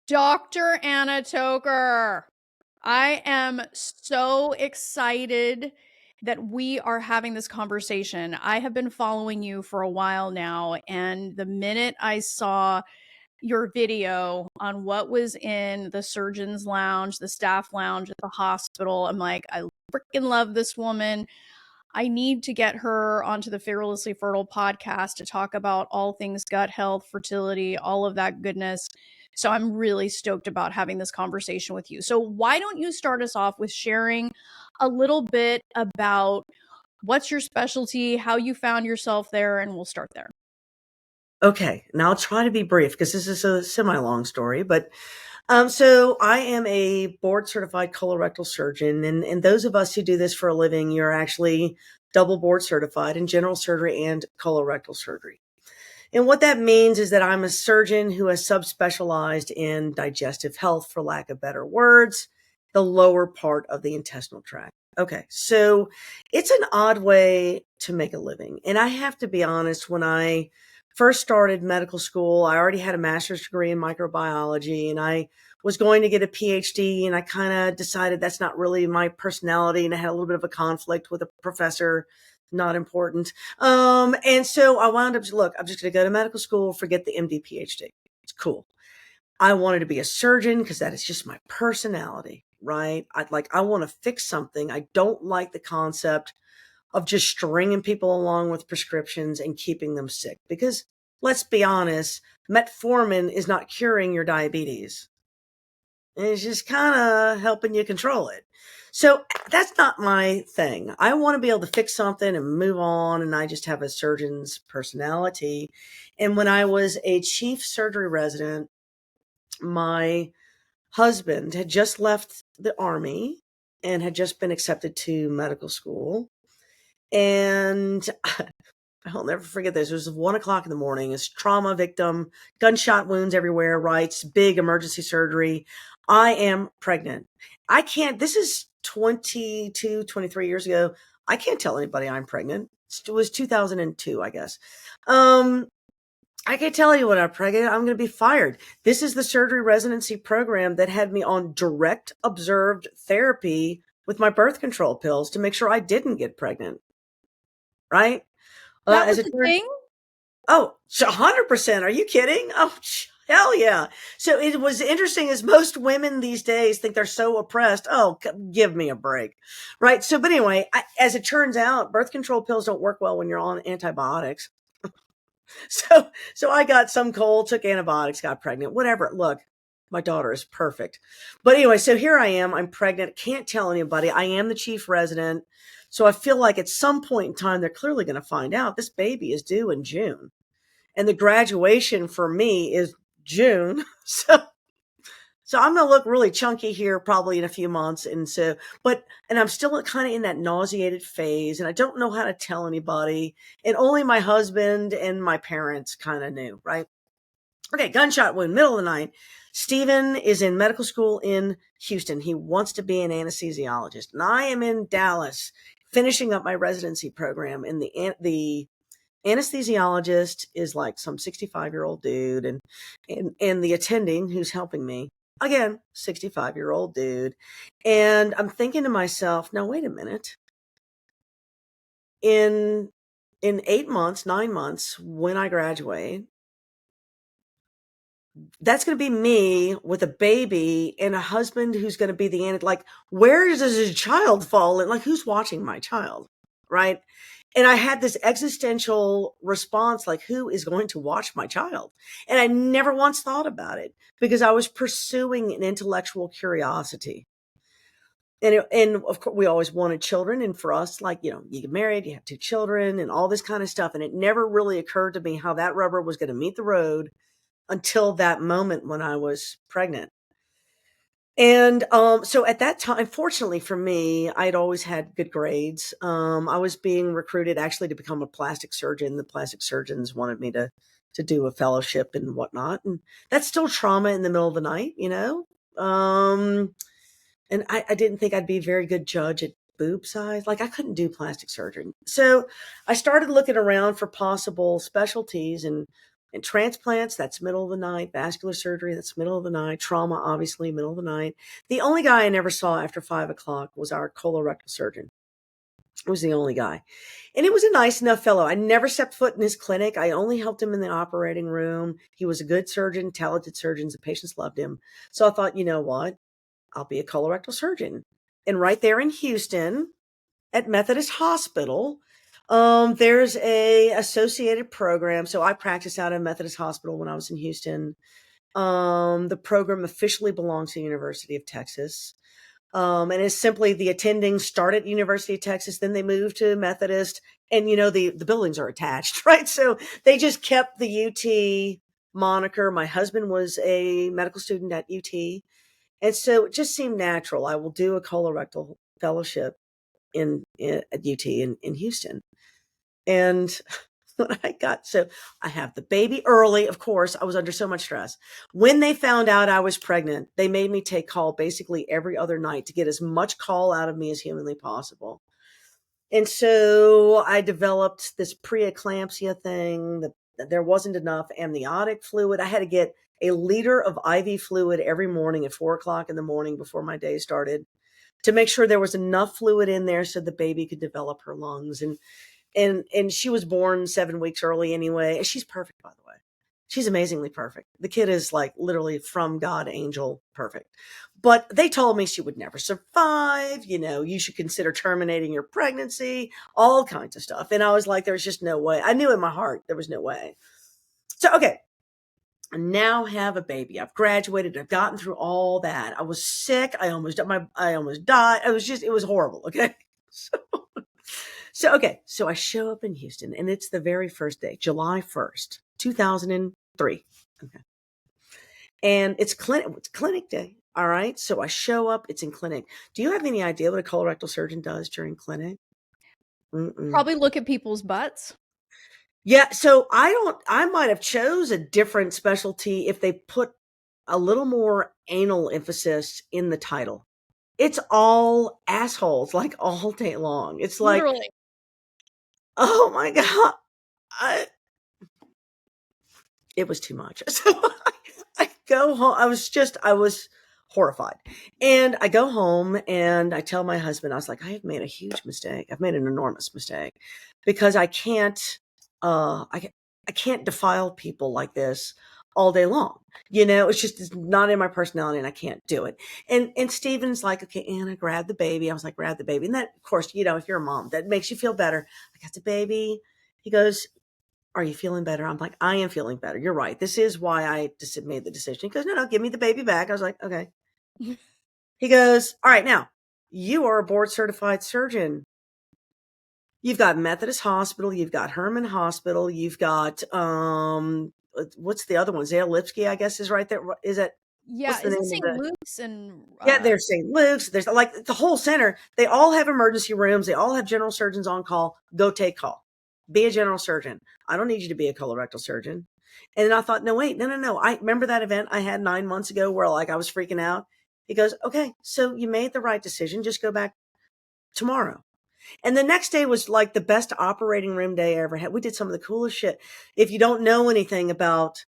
Dr. Anna Toker. I am so excited that we are having this conversation. I have been following you for a while now, and the minute I saw your video on what was in the surgeon's lounge, the staff lounge at the hospital, I'm like, I freaking love this woman. I need to get her onto the Fearlessly Fertile podcast to talk about all things gut health, fertility, all of that goodness. So I'm really stoked about having this conversation with you. So why don't you start us off with sharing a little bit about what's your specialty, how you found yourself there, and we'll start there. Okay, now I'll try to be brief because this is a semi-long story, but so I am a board certified colorectal surgeon, and those of us who do this for a living, you're actually double board certified in general surgery and colorectal surgery. And what that means is that I'm a surgeon who has subspecialized in digestive health, for lack of better words, the lower part of the intestinal tract. Okay, so it's an odd way to make a living. And I have to be honest, when I first started medical school, I already had a master's degree in microbiology and I was going to get a PhD, and I kind of decided that's not really my personality. And I had a little bit of a conflict with a professor, not important. And so I wound up, look, I'm just going to go to medical school, forget the MD PhD. It's cool. I wanted to be a surgeon because that is just my personality, right? I want to fix something. I don't like the concept of just stringing people along with prescriptions and keeping them sick because let's be honest, metformin is not curing your diabetes. It's just kind of helping you control it. So that's not my thing. I want to be able to fix something and move on. And I just have a surgeon's personality. And when I was a chief surgery resident, my husband had just left the army and had just been accepted to medical school. And I'll never forget this. It was 1:00 in the morning. It's trauma victim, gunshot wounds everywhere, right? It's big emergency surgery. I am pregnant. I can't, this is 22, 23 years ago. I can't tell anybody I'm pregnant. It was 2002, I guess. I can't tell you when I'm pregnant. I'm going to be fired. This is the surgery residency program that had me on direct observed therapy with my birth control pills to make sure I didn't get pregnant. Right? That As was it a turned, thing? oh, 100%. Are you kidding? Oh, hell yeah. So it was interesting as most women these days think they're so oppressed. Oh, give me a break. Right. So, but anyway, as it turns out, birth control pills don't work well when you're on antibiotics. So I got some cold, took antibiotics, got pregnant, whatever. Look, my daughter is perfect. But anyway, so here I am. I'm pregnant. Can't tell anybody. I am the chief resident. So I feel like at some point in time, they're clearly going to find out this baby is due in June. And the graduation for me is June. So I'm going to look really chunky here probably in a few months. And I'm still kind of in that nauseated phase and I don't know how to tell anybody. And only my husband and my parents kind of knew, right? Okay, gunshot wound, middle of the night. Stephen is in medical school in Houston. He wants to be an anesthesiologist. And I am in Dallas finishing up my residency program. And the anesthesiologist is like some 65-year-old dude. And the attending who's helping me, again, 65-year-old dude. And I'm thinking to myself, now, wait a minute. In 8 months, 9 months, when I graduate, that's going to be me with a baby and a husband who's going to be like, where does a child fall in? Like, who's watching my child? Right. And I had this existential response, like, who is going to watch my child? And I never once thought about it because I was pursuing an intellectual curiosity. And of course, we always wanted children. And for us, like, you get married, you have 2 children and all this kind of stuff. And it never really occurred to me how that rubber was going to meet the road until that moment when I was pregnant. And so at that time, fortunately for me, I'd always had good grades. I was being recruited actually to become a plastic surgeon. The plastic surgeons wanted me to do a fellowship and whatnot. And that's still trauma in the middle of the night, and I didn't think I'd be a very good judge at boob size. Like, I couldn't do plastic surgery. So I started looking around for possible specialties, and And transplants, that's middle of the night. Vascular surgery, that's middle of the night. Trauma, obviously, middle of the night. The only guy I never saw after 5 o'clock was our colorectal surgeon. It was the only guy. And he was a nice enough fellow. I never stepped foot in his clinic. I only helped him in the operating room. He was a good surgeon, talented surgeons. The patients loved him. So I thought, you know what? I'll be a colorectal surgeon. And right there in Houston at Methodist Hospital, there's a associated program. So I practiced out of Methodist Hospital when I was in Houston. The program officially belongs to the University of Texas. And it's simply the attending start at University of Texas, then they move to Methodist, and the buildings are attached, right? So they just kept the UT moniker. My husband was a medical student at UT, and so it just seemed natural. I will do a colorectal fellowship at UT in Houston. And when I have the baby early, of course, I was under so much stress. When they found out I was pregnant, they made me take call basically every other night to get as much call out of me as humanly possible. And so I developed this preeclampsia thing that there wasn't enough amniotic fluid. I had to get a liter of IV fluid every morning at 4 o'clock in the morning before my day started to make sure there was enough fluid in there so the baby could develop her lungs. And she was born 7 weeks early anyway. She's perfect, by the way. She's amazingly perfect. The kid is like literally from God, angel, perfect. But they told me she would never survive. You should consider terminating your pregnancy, all kinds of stuff. And I was like, there's just no way. I knew in my heart there was no way. So, okay. I now have a baby. I've graduated. I've gotten through all that. I was sick. I almost died. It was horrible. Okay. So I show up in Houston, and it's the very first day, July 1st, 2003. Okay. And it's clinic day. All right. So I show up, it's in clinic. Do you have any idea what a colorectal surgeon does during clinic? Probably look at people's butts. Yeah. So I might have chose a different specialty if they put a little more anal emphasis in the title. It's all assholes, like all day long. It's like, Literally. oh my God. It was too much. So I go home. I was horrified. And I go home and I tell my husband, I was like, I have made a huge mistake. I've made an enormous mistake because I can't defile people like this all day long. It's not in my personality and I can't do it. And Steven's like, okay, Anna, grab the baby. I was like, grab the baby. And that, of course, if you're a mom, that makes you feel better. I got the baby. He goes, are you feeling better? I'm like, I am feeling better. You're right. This is why I just made the decision. He goes, no, give me the baby back. I was like, okay. He goes, all right, now you are a board certified surgeon. You've got Methodist Hospital. You've got Herman Hospital. You've got, what's the other one? Zale Lipsky, I guess is right there. Is it? Yeah, What's the is it name of St. the? Luke's and Yeah, there's St. Luke's. There's like the whole center. They all have emergency rooms. They all have general surgeons on call. Go take call. Be a general surgeon. I don't need you to be a colorectal surgeon. And then I thought, no, wait, no. I remember that event I had 9 months ago where I was freaking out. He goes, okay, so you made the right decision. Just go back tomorrow. And the next day was like the best operating room day I ever had. We did some of the coolest shit. If you don't know anything about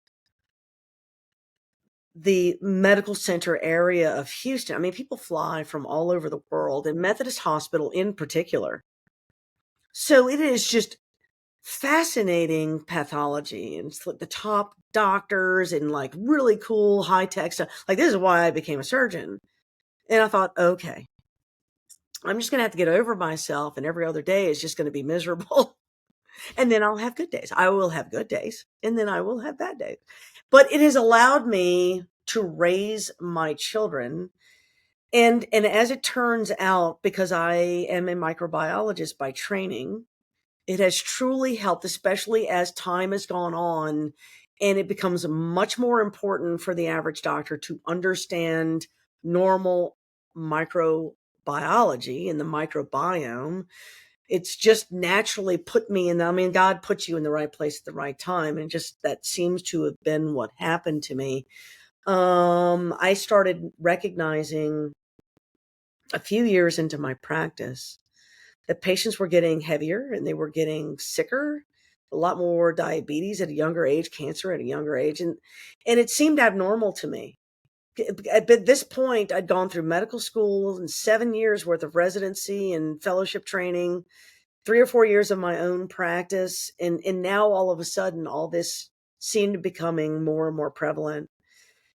the medical center area of Houston, I mean, people fly from all over the world, and Methodist Hospital in particular. So it is just fascinating pathology, and it's like the top doctors and like really cool high tech stuff. Like, this is why I became a surgeon. And I thought, okay, I'm just going to have to get over myself, and every other day is just going to be miserable. And then I'll have good days. I will have good days, and then I will have bad days. But it has allowed me to raise my children. And as it turns out, because I am a microbiologist by training, it has truly helped, especially as time has gone on, and it becomes much more important for the average doctor to understand normal microbiology and the microbiome. It's just naturally put me in. I mean, God puts you in the right place at the right time, and just that seems to have been what happened to me. I started recognizing a few years into my practice that patients were getting heavier and they were getting sicker. a lot more diabetes at a younger age, cancer at a younger age, and it seemed abnormal to me. At this point, I'd gone through medical school and 7 years worth of residency and fellowship training, 3 or 4 years of my own practice, and now all of a sudden, all this seemed becoming more and more prevalent.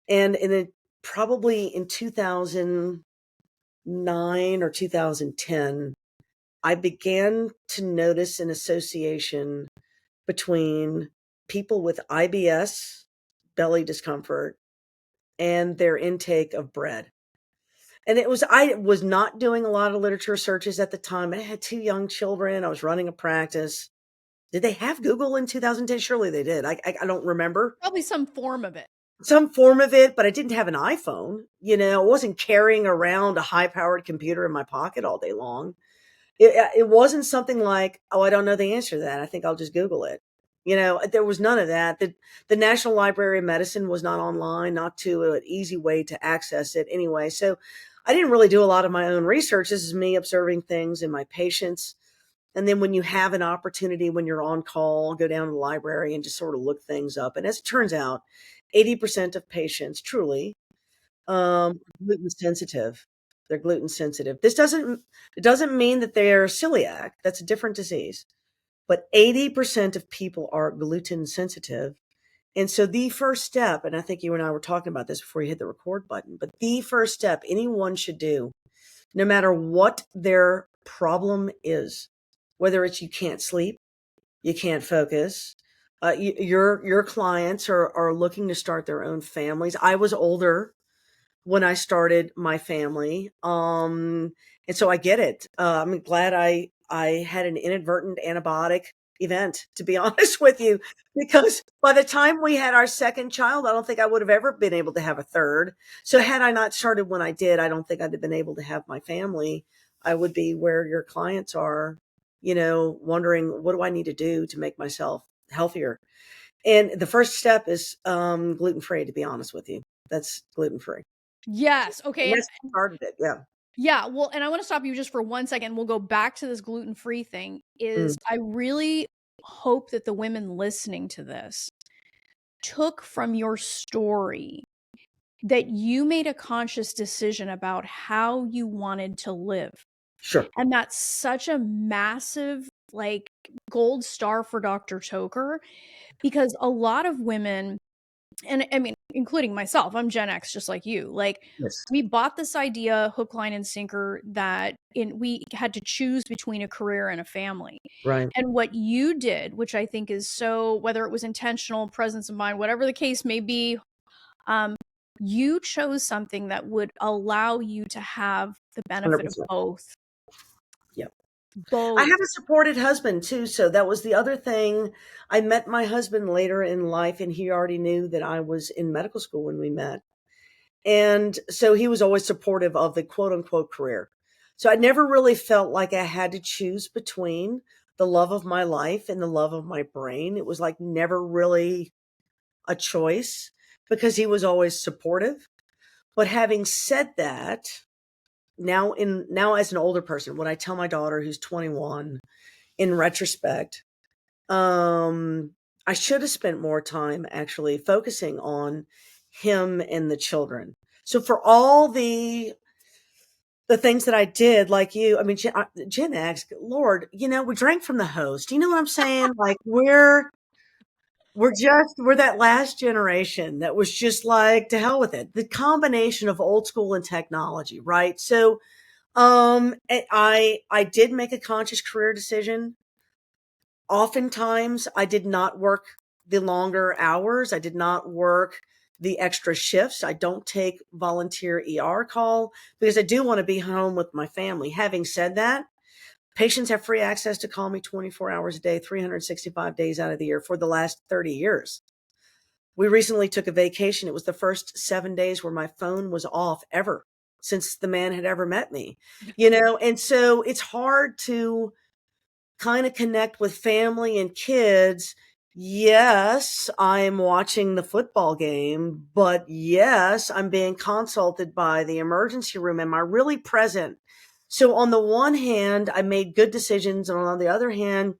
And then probably in 2009 or 2010, I began to notice an association between people with IBS, belly discomfort, and their intake of bread. And I was not doing a lot of literature searches at the time. I had 2 young children. I was running a practice. Did they have Google in 2010? Surely they did. I don't remember. Probably some form of it. Some form of it, but I didn't have an iPhone. I wasn't carrying around a high-powered computer in my pocket all day long. It wasn't something like, "Oh, I don't know the answer to that. I think I'll just Google it." There was none of that. The National Library of Medicine was not online, not to an easy way to access it anyway. So I didn't really do a lot of my own research. This is me observing things in my patients. And then when you have an opportunity, when you're on call, go down to the library and just sort of look things up. And as it turns out, 80% of patients truly gluten sensitive. They're gluten sensitive. It doesn't mean that they're celiac. That's a different disease. But 80% of people are gluten sensitive. And so the first step, and I think you and I were talking about this before you hit the record button, but the first step anyone should do, no matter what their problem is, whether it's you can't sleep, you can't focus, your clients are looking to start their own families. I was older when I started my family. And so I get it. I'm glad I had an inadvertent antibiotic event, to be honest with you, because by the time we had our second child, I don't think I would have ever been able to have a third. So had I not started when I did, I don't think I'd have been able to have my family. I would be where your clients are, wondering, what do I need to do to make myself healthier? And the first step is gluten-free, to be honest with you. That's gluten-free. Yes. Okay. And And that's started it, yeah. yeah, well, and I want to stop you just for 1 second. We'll go back to this gluten-free thing. Mm, I really hope that the women listening to this took from your story that you made a conscious decision about how you wanted to live. sure. And that's such a massive, like, gold star for Dr. Toker, because a lot of women, and I mean, including myself, I'm Gen X just like you. Like, Yes. we bought this idea hook, line, and sinker that we had to choose between a career and a family. Right. And what you did, which I think is so, whether it was intentional, presence of mind, whatever the case may be, um, you chose something that would allow you to have the benefit of 100%. both. Yep. I Both. have a supported husband too, so that was the other thing. I met my husband later in life, and he already knew that I was in medical school when we met. And so he was always supportive of the quote unquote career. So I never really felt like I had to choose between the love of my life and the love of my brain. It was like never really a choice because he was always supportive. But having said that, now as an older person, when I tell my daughter who's 21, in retrospect, I should have spent more time actually focusing on him and the children. So for all the things that I did, like you, I mean, Gen X, Lord, we drank from the hose. Do you know what I'm saying? Like we're that last generation that was just like, to hell with it. The combination of old school and technology, right? So, I did make a conscious career decision. Oftentimes, I did not work the longer hours. I did not work the extra shifts. I don't take volunteer ER call because I do want to be home with my family. Having said that, patients have free access to call me 24 hours a day, 365 days out of the year for the last 30 years. We recently took a vacation. It was the first 7 days where my phone was off ever since the man had ever met me, and so it's hard to kind of connect with family and kids. Yes, I'm watching the football game, but yes, I'm being consulted by the emergency room. Am I really present? So on the one hand, I made good decisions, and on the other hand,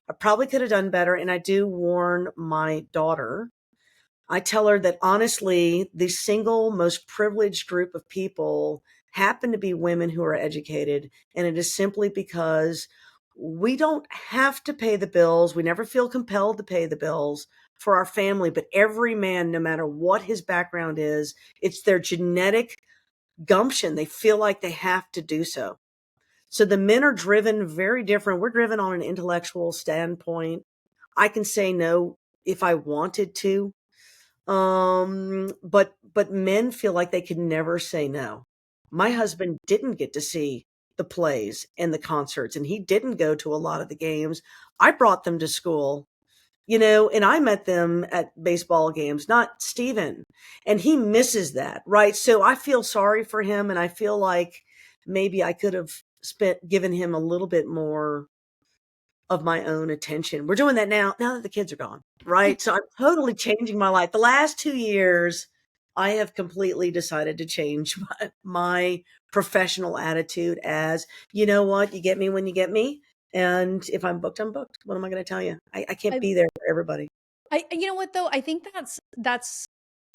I probably could have done better. And I do warn my daughter. I tell her that honestly, the single most privileged group of people happen to be women who are educated. And it is simply because we don't have to pay the bills. We never feel compelled to pay the bills for our family. But every man, no matter what his background is, it's their genetic gumption. They feel like they have to do so. So the men are driven very different. We're driven on an intellectual standpoint. I can say no if I wanted to. But men feel like they can never say no. My husband didn't get to see the plays and the concerts, and he didn't go to a lot of the games. I brought them to school, and I met them at baseball games, not Steven. And he misses that, right? So I feel sorry for him, and I feel like maybe I could have given him a little bit more of my own attention. We're doing that now that the kids are gone, right? So I'm totally changing my life. The last 2 years, I have completely decided to change my professional attitude as, you know what, you get me when you get me. And if I'm booked, I'm booked. What am I going to tell you? I can't I be there for everybody. you know what though? I think that's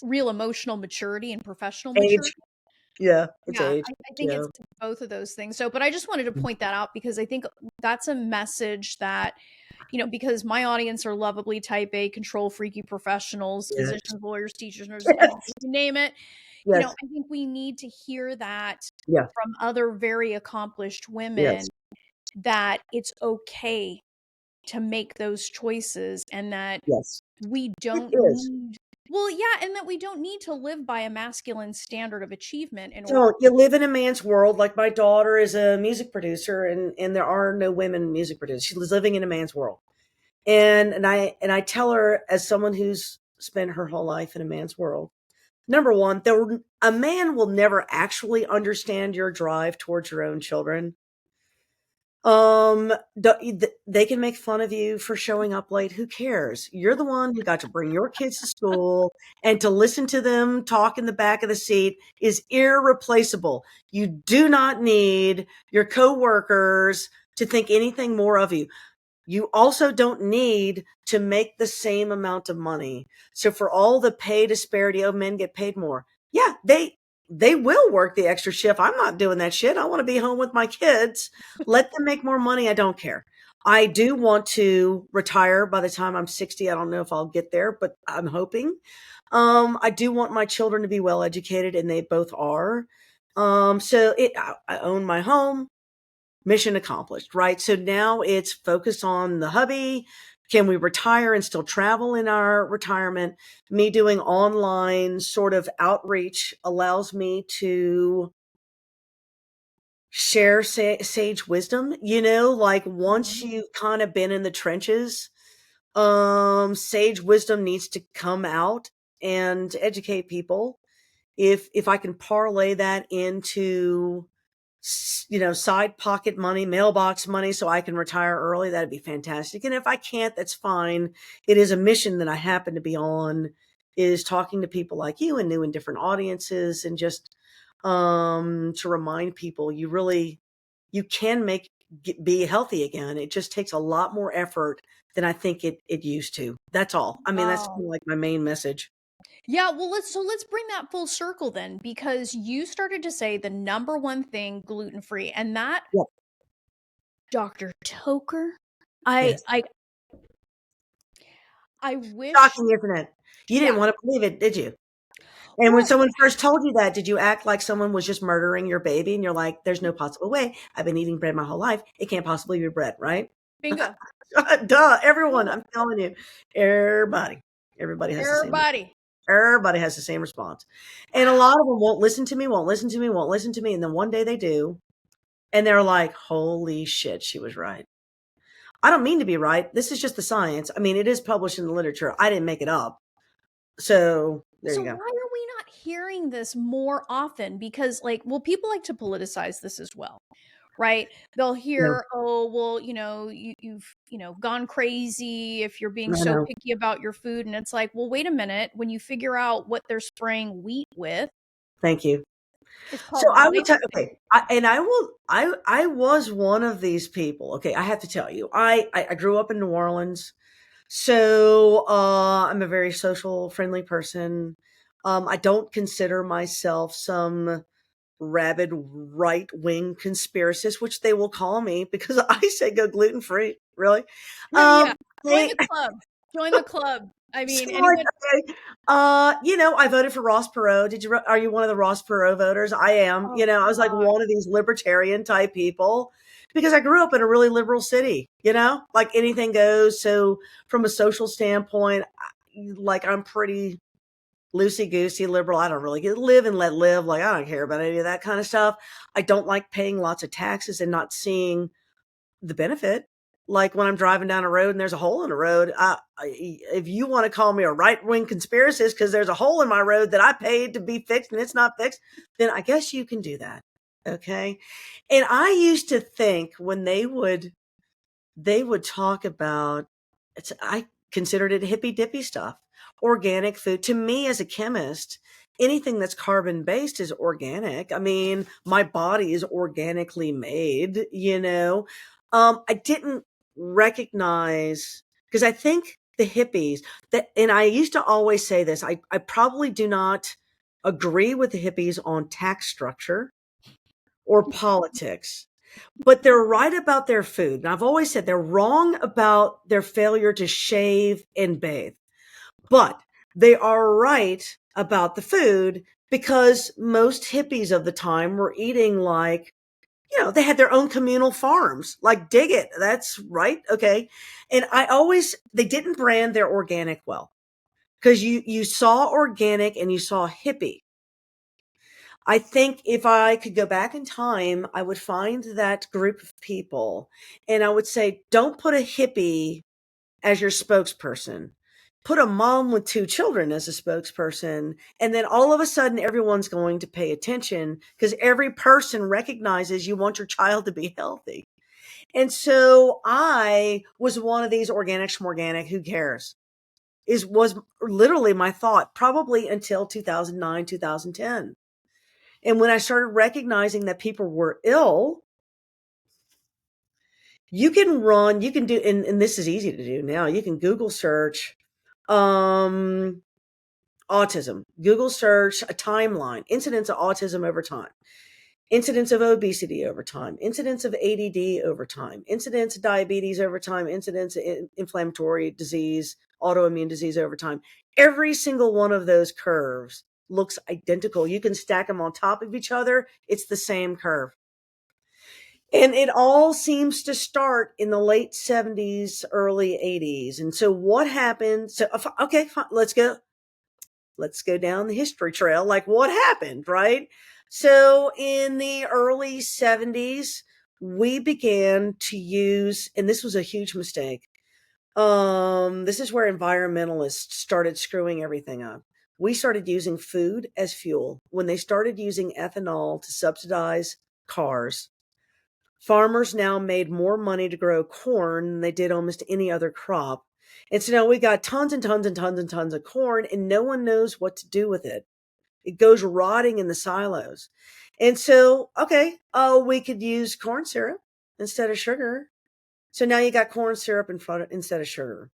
real emotional maturity and professional Age. maturity. Yeah, it's Yeah, age. I think Yeah. it's both of those things. So, but I just wanted to point that out because I think that's a message that, because my audience are lovably type A, control freaky professionals, Yes. physicians, lawyers, teachers, nurses, Yes. you name it. Yes. I think we need to hear that Yeah. from other very accomplished Yes. women that it's okay to make those choices and that Yes. we It don't is. need well, yeah, and that we don't need to live by a masculine standard of achievement in order. Don't. You live in a man's world. Like my daughter is a music producer, and there are no women music producers. She's living in a man's world. And I tell her, as someone who's spent her whole life in a man's world, number one, a man will never actually understand your drive towards your own children. They can make fun of you for showing up late. Who cares? You're the one who got to bring your kids to school, and to listen to them talk in the back of the seat is irreplaceable. You do not need your coworkers to think anything more of you. You also don't need to make the same amount of money. So for all the pay disparity, oh, men get paid more. Yeah, they will work the extra shift. I'm not doing that shit. I want to be home with my kids. Let them make more money. I don't care. I do want to retire by the time I'm 60. I don't know if I'll get there, but I'm hoping. I do want my children to be well educated, and they both are. I own my home. Mission accomplished, right? So now it's focused on the hubby. Can we retire and still travel in our retirement? Me doing online sort of outreach allows me to share sage wisdom, like once Mhm. you've kind of been in the trenches, sage wisdom needs to come out and educate people. If I can parlay that into side pocket money, mailbox money, so I can retire early, that'd be fantastic. And if I can't, that's fine. It is a mission that I happen to be on, is talking to people like you and new and different audiences, and just to remind people you can be healthy again. It just takes a lot more effort than I think it used to. That's all. I mean, that's Wow. kind of like my main message. Yeah, well, let's bring that full circle then, because you started to say the number one thing gluten-free, and that Yeah. Dr. Toker, I Yes. I I wish. Shocking, isn't it? You didn't Yeah. want to believe it, did you? And when Well, someone first told you that, did you act like someone was just murdering your baby? And you're like, there's no possible way. I've been eating bread my whole life. It can't possibly be bread, right? bingo. Duh, everyone. Bingo. I'm telling you, everybody, everybody has the same. Everybody. Everybody has the same response, and a Wow. lot of them won't listen to me, won't listen to me, won't listen to me, and then one day they do, and they're like, "Holy shit, she was right." I don't mean to be right. This is just the science. I mean, it is published in the literature. I didn't make it up. So there So you why go. are we not hearing this more often? Because people like to politicize this as well, right? They'll No, hear, "Oh, well, you've, gone crazy if you're being I so know. picky about your food." And it's like, "Well, wait a minute, when you figure out what they're spraying wheat with, Thank you. It's So called I will life. tell. Okay, I was one of these people. Okay, I have to tell you, I grew up in New Orleans, so I'm a very social, friendly person. I don't consider myself some rabid right wing conspiracist, which they will call me because I say go gluten free. Really, Yeah. Join they the club. Join the club. I so mean, like, anyone. okay, I voted for Ross Perot. Are you one of the Ross Perot voters? I am. Oh I was like God. one of these libertarian type people because I grew up in a really liberal city, like anything goes. So from a social standpoint, like I'm pretty loosey goosey liberal. I don't really live and let live. Like I don't care about any of that kind of stuff. I don't like paying lots of taxes and not seeing the benefit. Like when I'm driving down a road and there's a hole in the road, if you want to call me a right wing conspiracist because there's a hole in my road that I paid to be fixed and it's not fixed, then I guess you can do that. Okay. And I used to think when they would talk about I considered it hippy dippy stuff, organic food. To me, as a chemist, anything that's carbon based is organic. I mean, my body is organically made. I didn't recognize because I think the hippies that, and I used to always say this. I probably do not agree with the hippies on tax structure or politics, but they're right about their food. And I've always said they're wrong about their failure to shave and bathe, but they are right about the food because most hippies of the time were eating like, they had their own communal farms. Like, dig it. That's right. Okay. And they didn't brand their organic well because you saw organic and you saw hippie. I think if I could go back in time, I would find that group of people and I would say, don't put a hippie as your spokesperson. Put a mom with two children as a spokesperson. And then all of a sudden, everyone's going to pay attention because every person recognizes you want your child to be healthy. And so I was one of these organic schmorganic, who cares? Was literally my thought probably until 2009, 2010. And when I started recognizing that people were ill, you can do, and this is easy to do now. You can Google search um, autism, Google search a timeline, incidence of autism over time, incidence of obesity over time, incidence of ADD over time, incidence of diabetes over time, incidence of inflammatory disease, autoimmune disease over time. Every single one of those curves looks identical. You can stack them on top of each other. It's the same curve. And it all seems to start in the late 70s, early 80s. And so what happened? So, okay, fine, let's go down the history trail. Like what happened, right? So in the early 70s, we began to use, and this was a huge mistake. This is where environmentalists started screwing everything up. We started using food as fuel when they started using ethanol to subsidize cars. Farmers now made more money to grow corn than they did almost any other crop. And so now we got tons and tons and tons and tons of corn, and no one knows what to do with it. It goes rotting in the silos. And so, okay, we could use corn syrup instead of sugar. So now you got corn syrup instead of sugar.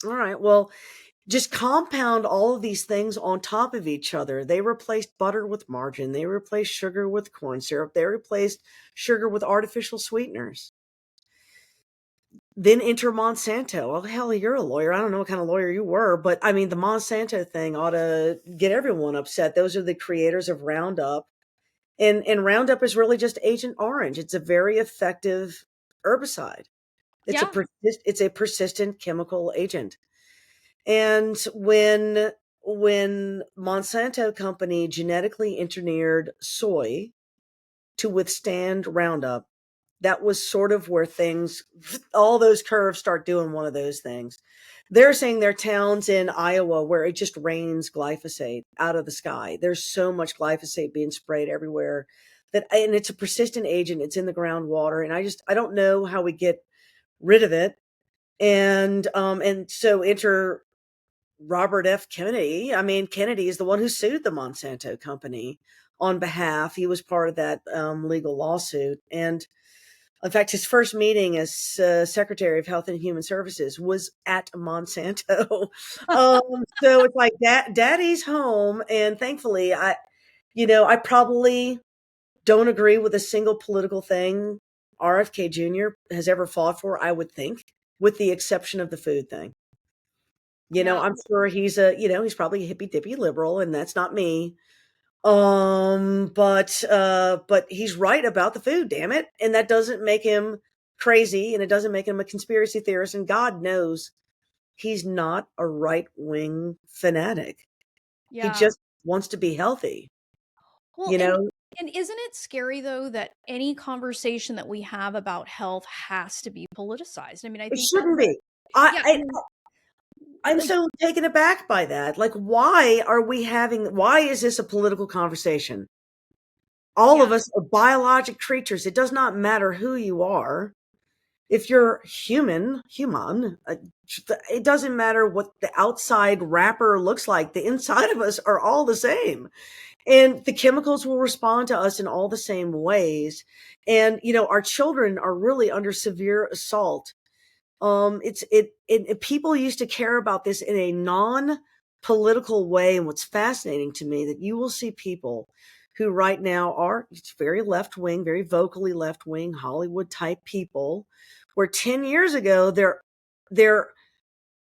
All right, well, just compound all of these things on top of each other. They replaced butter with margarine. They replaced sugar with corn syrup. They replaced sugar with artificial sweeteners. Then enter Monsanto. Well, hell, you're a lawyer. I don't know what kind of lawyer you were, but I mean, the Monsanto thing ought to get everyone upset. Those are the creators of Roundup. And Roundup is really just Agent Orange. It's a very effective herbicide. Yeah. It's a persistent chemical agent. And when Monsanto company genetically engineered soy to withstand Roundup, that was sort of where all those curves start doing one of those things. They're saying there are towns in Iowa where it just rains glyphosate out of the sky. There's so much glyphosate being sprayed everywhere and it's a persistent agent. It's in the groundwater. And I don't know how we get rid of it. And so enter Robert F. Kennedy. I mean, Kennedy is the one who sued the Monsanto company on behalf. He was part of that legal lawsuit. And in fact, his first meeting as Secretary of Health and Human Services was at Monsanto. So it's like Daddy's home, and thankfully, I probably don't agree with a single political thing RFK Jr. has ever fought for. I would think, with the exception of the food thing. Yeah. I'm sure he's probably a hippy dippy liberal, and that's not me. But he's right about the food, damn it. And that doesn't make him crazy, and it doesn't make him a conspiracy theorist. And God knows he's not a right wing fanatic. He Yeah. just wants to be healthy. Well, You and know, and isn't it scary though that any conversation that we have about health has to be politicized? I mean, I it think that's shouldn't a be. I, yeah, I I mean, I'm like so taken aback by that. Like, why is this a political conversation? All yeah, of us are biologic creatures. It does not matter who you are. If you're human, it doesn't matter what the outside wrapper looks like. The inside of us are all the same. And the chemicals will respond to us in all the same ways. And, our children are really under severe assault. People used to care about this in a non-political way. And what's fascinating to me that you will see people who right now are very left wing, very vocally left wing, Hollywood type people, where 10 years ago they're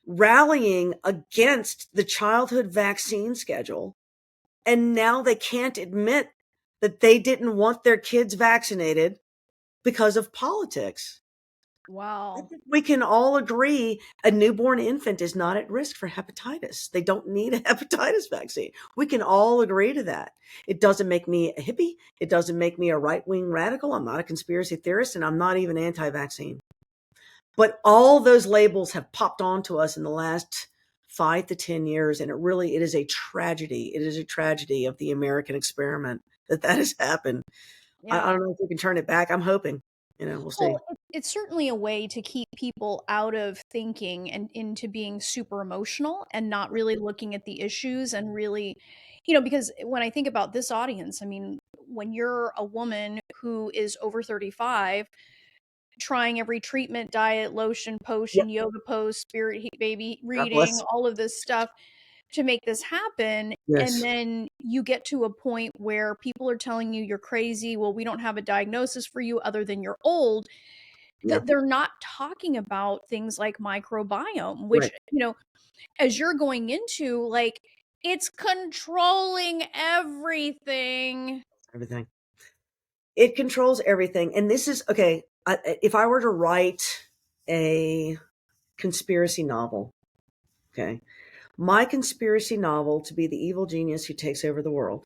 rallying against the childhood vaccine schedule, and now they can't admit that they didn't want their kids vaccinated because of politics. I wow. think we can all agree a newborn infant is not at risk for hepatitis. They don't need a hepatitis vaccine. We can all agree to that. It doesn't make me a hippie. It doesn't make me a right wing radical. I'm not a conspiracy theorist, and I'm not even anti vaccine. But all those labels have popped onto us in the last 5 to 10 years, and it is a tragedy. It is a tragedy of the American experiment that has happened. I Yeah. don't know if we can turn it back. I'm hoping. We'll see. Well, it's certainly a way to keep people out of thinking and into being super emotional and not really looking at the issues and really, because when I think about this audience, I mean, when you're a woman who is over 35, trying every treatment, diet, lotion, Yep. potion, yoga pose, spirit baby God reading, bless. all of this stuff to make this happen. And Yes. then you get to a point where people are telling you you're crazy. Well, we don't have a diagnosis for you other than you're old. Yeah. They're not talking about things like microbiome, which, Right. as you're going into, like, it's controlling everything. Everything. It controls everything. And this is okay. If I were to write a conspiracy novel, okay, my conspiracy novel to be the evil genius who takes over the world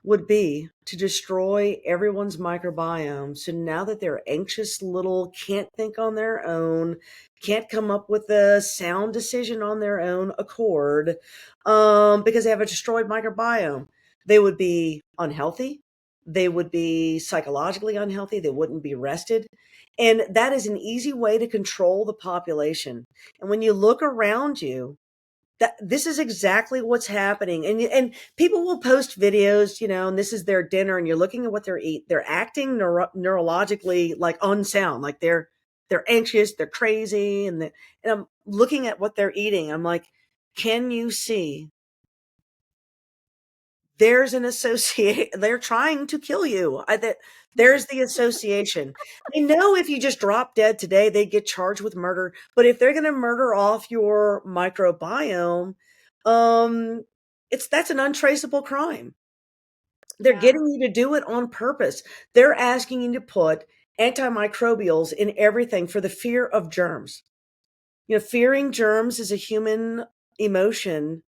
would be to destroy everyone's microbiome. So now that they're anxious little, can't think on their own, can't come up with a sound decision on their own accord, because they have a destroyed microbiome, they would be unhealthy. They would be psychologically unhealthy. They wouldn't be rested. And that is an easy way to control the population. And when you look around you, that this is exactly what's happening. And people will post videos, and this is their dinner, and you're looking at what they're acting neurologically like unsound, like they're anxious, they're crazy, and I'm looking at what they're eating. I'm like, can you see there's an associate? They're trying to kill you. There's the association. I know if you just drop dead today, they get charged with murder. But if they're going to murder off your microbiome, um, that's an untraceable crime. They're Yeah. getting you to do it on purpose. They're asking you to put antimicrobials in everything for the fear of germs. Fearing germs is a human emotion.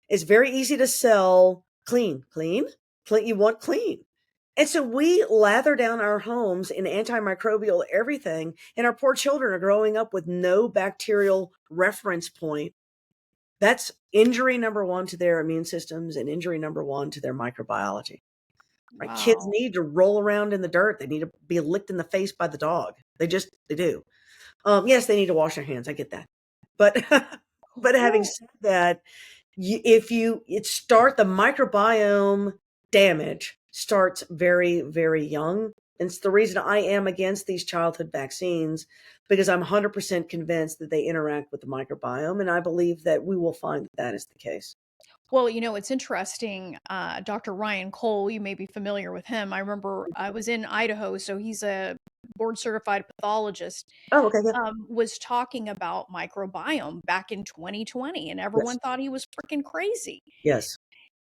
It's very easy to sell clean, clean, clean. You want clean. And so we lather down our homes in antimicrobial everything, and our poor children are growing up with no bacterial reference point. That's injury number one to their immune systems and injury number one to their microbiology. Right? Kids Wow. need to roll around in the dirt. They need to be licked in the face by the dog. They do. Yes, they need to wash their hands. I get that. But but having Well, said that, if you it start the microbiome damage starts very, very young. And it's the reason I am against these childhood vaccines, because I'm 100% convinced that they interact with the microbiome. And I believe that we will find that that is the case. Well, it's interesting. Dr. Ryan Cole, you may be familiar with him. I remember I was in Idaho, so he's a board certified pathologist, Oh, okay. Yeah. was talking about microbiome back in 2020, and everyone Yes. thought he was freaking crazy. Yes.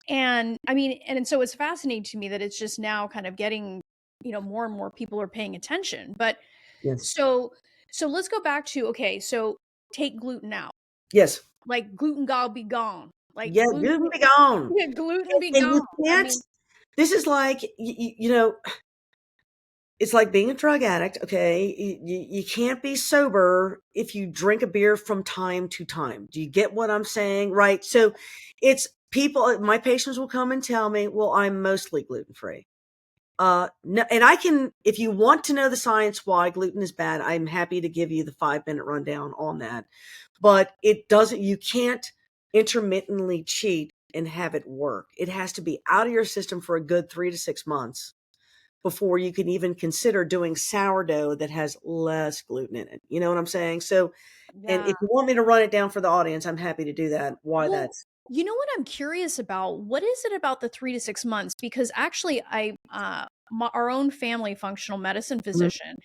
And I mean, and so it's fascinating to me that it's just now kind of getting, more and more people are paying attention. But Yes. so let's go back to, okay, so take gluten out. Yes. Like gluten gotta be gone. Like Yeah. Gluten be gone. gluten be And you gone. I can't, mean, this is like, it's like being a drug addict. Okay. You can't be sober if you drink a beer from time to time. Do you get what I'm saying? Right. So it's people, my patients will come and tell me, well, I'm mostly gluten free. No, and I can, if you want to know the science why gluten is bad, I'm happy to give you the 5-minute rundown on that. But it doesn't, you can't intermittently cheat and have it work. It has to be out of your system for a good 3 to 6 months before you can even consider doing sourdough that has less gluten in it. You know what I'm saying? So, and yeah. if you want me to run it down for the audience, I'm happy to do that. Why Well, that's, you know what I'm curious about? What is it about the 3 to 6 months? Because actually, our own family functional medicine Mhm. physician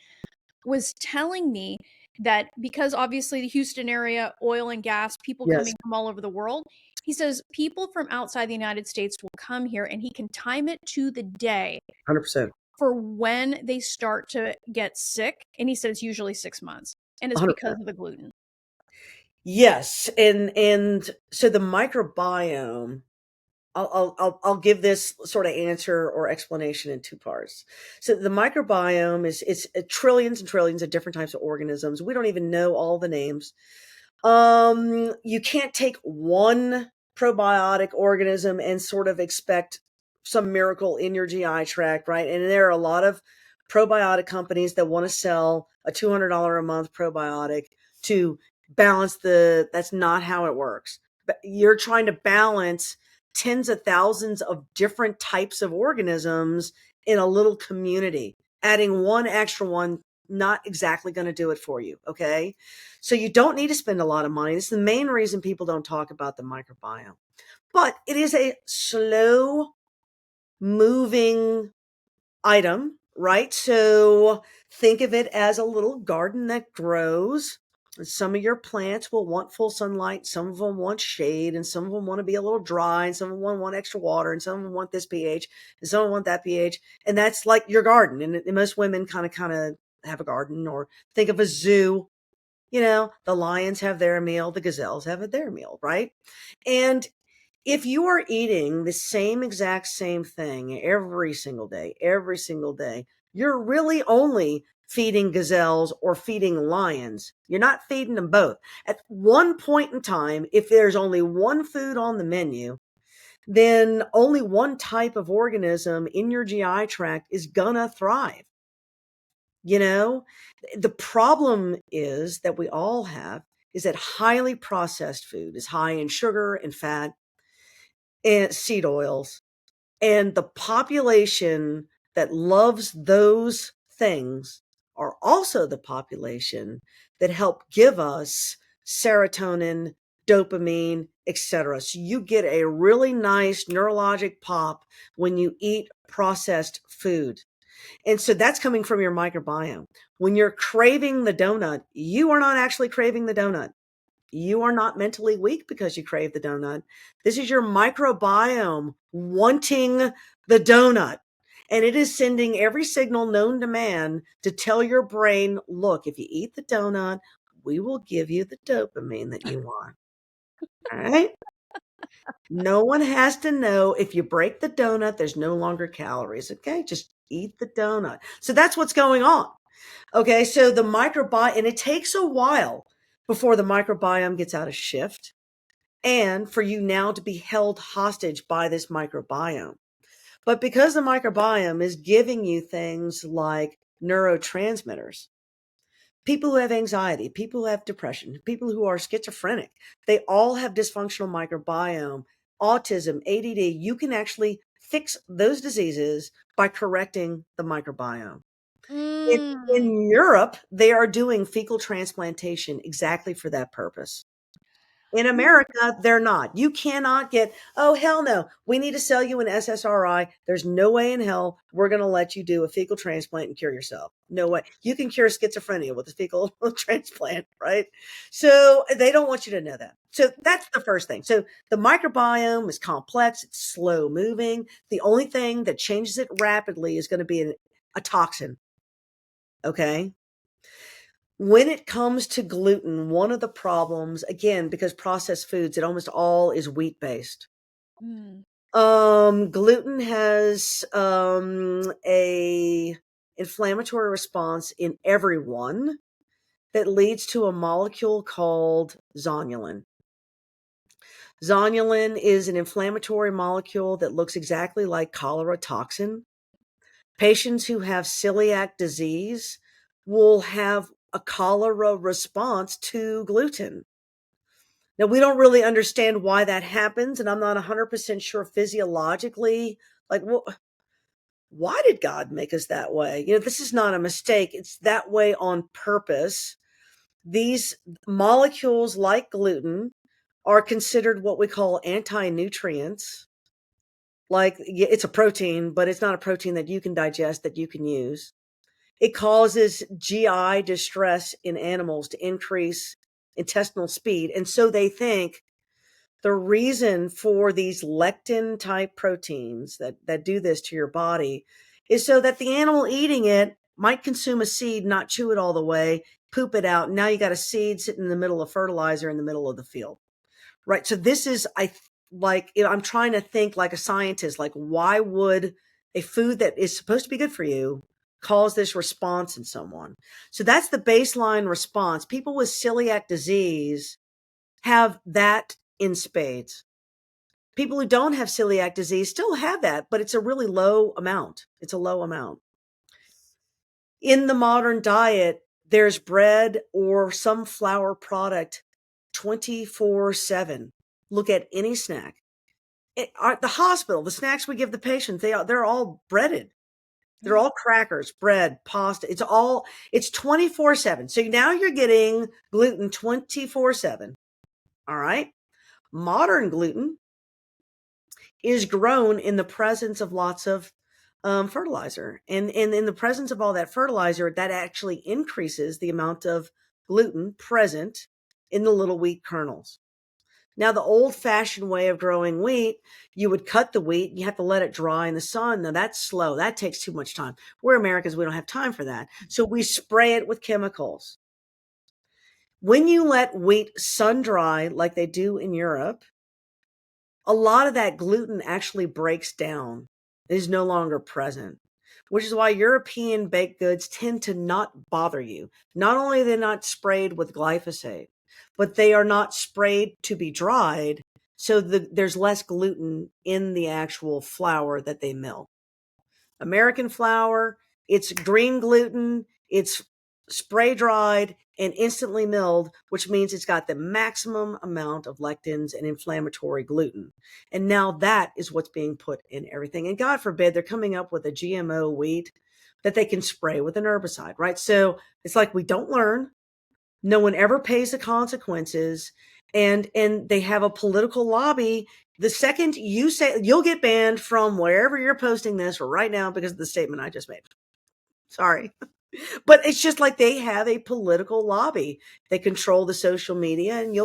was telling me that because obviously the Houston area, oil and gas, people Yes, coming from all over the world, he says people from outside the United States will come here and he can time it to the day 100%. for when they start to get sick. And he said it's usually 6 months. And it's because 100%. of the gluten. Yes, and so the microbiome, I'll give this sort of answer or explanation in two parts. So the microbiome is it's trillions and trillions of different types of organisms. We don't even know all the names. You can't take one probiotic organism and sort of expect some miracle in your GI tract, right? And there are a lot of probiotic companies that want to sell a $200 a month probiotic to balance that's not how it works. But you're trying to balance tens of thousands of different types of organisms in a little community. Adding one extra one, not exactly going to do it for you. Okay. So you don't need to spend a lot of money. This is the main reason people don't talk about the microbiome. But it is a slow moving item, right? So think of it as a little garden that grows. Some of your plants will want full sunlight, some of them want shade, and some of them want to be a little dry, and some of them want extra water, and some of them want this pH, and some of them want that pH. And that's like your garden. And most women kind of have a garden, or think of a zoo. The lions have their meal, the gazelles have their meal, right? And if you are eating the same exact same thing every single day, you're really only feeding gazelles or feeding lions. You're not feeding them both. At one point in time, if there's only one food on the menu, then only one type of organism in your GI tract is gonna thrive. You know, the problem is that we all have is that highly processed food is high in sugar and fat and seed oils. And the population that loves those things are also the population that help give us serotonin, dopamine, etc. So you get a really nice neurologic pop when you eat processed food. And so that's coming from your microbiome. When you're craving the donut, you are not actually craving the donut. You are not mentally weak because you crave the donut. This is your microbiome wanting the donut. And it is sending every signal known to man to tell your brain, look, if you eat the donut, we will give you the dopamine that you want. All right. No one has to know if you break the donut, there's no longer calories. Okay. Just eat the donut. So that's what's going on. Okay. So the microbiome, and it takes a while before the microbiome gets out of shift and for you now to be held hostage by this microbiome. But because the microbiome is giving you things like neurotransmitters, people who have anxiety, people who have depression, people who are schizophrenic, they all have dysfunctional microbiome. Autism, ADD, you can actually fix those diseases by correcting the microbiome. Mm. In Europe, they are doing fecal transplantation exactly for that purpose. In America, they're not. You cannot get, oh, hell no, we need to sell you an SSRI. There's no way in hell we're going to let you do a fecal transplant and cure yourself. No way. You can cure schizophrenia with a fecal transplant, right? So they don't want you to know that. So that's the first thing. So the microbiome is complex, it's slow moving. The only thing that changes it rapidly is going to be a toxin. Okay. When it comes to gluten, one of the problems, again, because processed foods, it almost all is wheat based. Mm. Gluten has a inflammatory response in everyone that leads to a molecule called zonulin. Zonulin is an inflammatory molecule that looks exactly like cholera toxin. Patients who have celiac disease will have a cholera response to gluten. Now, we don't really understand why that happens, and I'm not 100% sure physiologically, like, why did God make us that way? This is not a mistake. It's that way on purpose. These molecules, like gluten, are considered what we call anti-nutrients. Like, it's a protein, but it's not a protein that you can digest, that you can use. It causes GI distress in animals to increase intestinal speed. And so they think the reason for these lectin type proteins that do this to your body is so that the animal eating it might consume a seed, not chew it all the way, poop it out. And now you got a seed sitting in the middle of fertilizer in the middle of the field. Right. So this is, I'm trying to think like a scientist, like, why would a food that is supposed to be good for you cause this response in someone? So that's the baseline response. People with celiac disease have that in spades. People who don't have celiac disease still have that, but it's a really low amount. It's a low amount. In the modern diet, there's bread or some flour product 24/7. Look at any snack. The hospital, the snacks we give the patients, they're all breaded. They're all crackers, bread, pasta. It's 24/7. So now you're getting gluten 24/7. All right. Modern gluten is grown in the presence of lots of fertilizer. And in the presence of all that fertilizer, that actually increases the amount of gluten present in the little wheat kernels. Now, the old fashioned way of growing wheat, you would cut the wheat, you have to let it dry in the sun. Now, that's slow. That takes too much time. We're Americans, we don't have time for that. So we spray it with chemicals. When you let wheat sun dry like they do in Europe, a lot of that gluten actually breaks down, is no longer present, which is why European baked goods tend to not bother you. Not only are they not sprayed with glyphosate, but they are not sprayed to be dried, so there's less gluten in the actual flour that they mill. American flour, it's green gluten, it's spray dried and instantly milled, which means it's got the maximum amount of lectins and inflammatory gluten. And now that is what's being put in everything. And God forbid they're coming up with a GMO wheat that they can spray with an herbicide, right? So it's like we don't learn. No one ever pays the consequences. And they have a political lobby. The second you say, you'll get banned from wherever you're posting this right now because of the statement I just made. Sorry. But it's just like they have a political lobby. They control the social media, and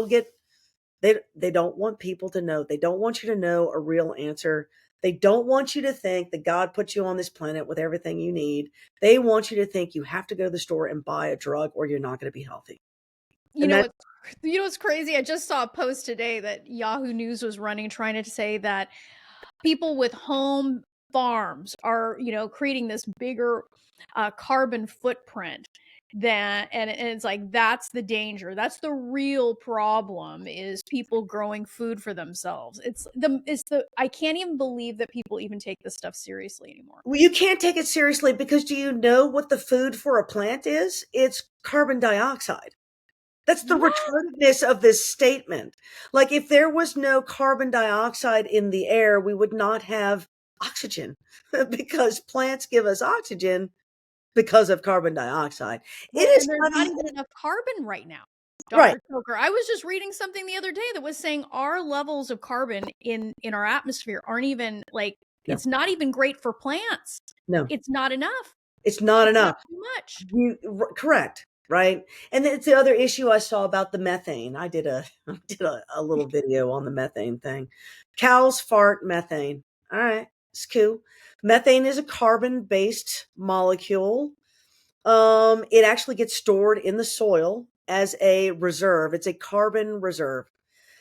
they don't want people to know. They don't want you to know a real answer. They don't want you to think that God put you on this planet with everything you need. They want you to think you have to go to the store and buy a drug or you're not going to be healthy. You And know that what? You know what's crazy? I just saw a post today that Yahoo News was running, trying to say that people with home farms are, creating this bigger carbon footprint than, and it's like that's the danger. That's the real problem, is people growing food for themselves. It's the I can't even believe that people even take this stuff seriously anymore. well, you can't take it seriously because do you know what the food for a plant is? It's carbon dioxide. That's the What? retardedness of this statement. Like, if there was no carbon dioxide in the air, we would not have oxygen because plants give us oxygen because of carbon dioxide. It Well, is and there's not funny. even enough carbon right now, Right. Dr. Toker. I was just reading something the other day that was saying our levels of carbon in our atmosphere aren't even like No, it's not even great for plants. no, It's not enough. it's not It's enough. not too much. Correct, right? And it's the other issue I saw about the methane. I did a a little video on the methane thing. Cows fart methane. All right, it's cool. Methane is a carbon-based molecule. It actually gets stored in the soil as a reserve. It's a carbon reserve.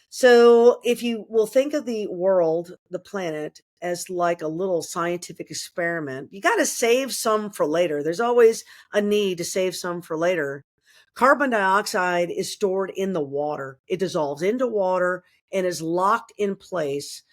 So if you will think of the world, the planet, as like a little scientific experiment, you got to save some for later. There's always a need to save some for later. Carbon dioxide is stored in the water. It dissolves into water and is locked in place,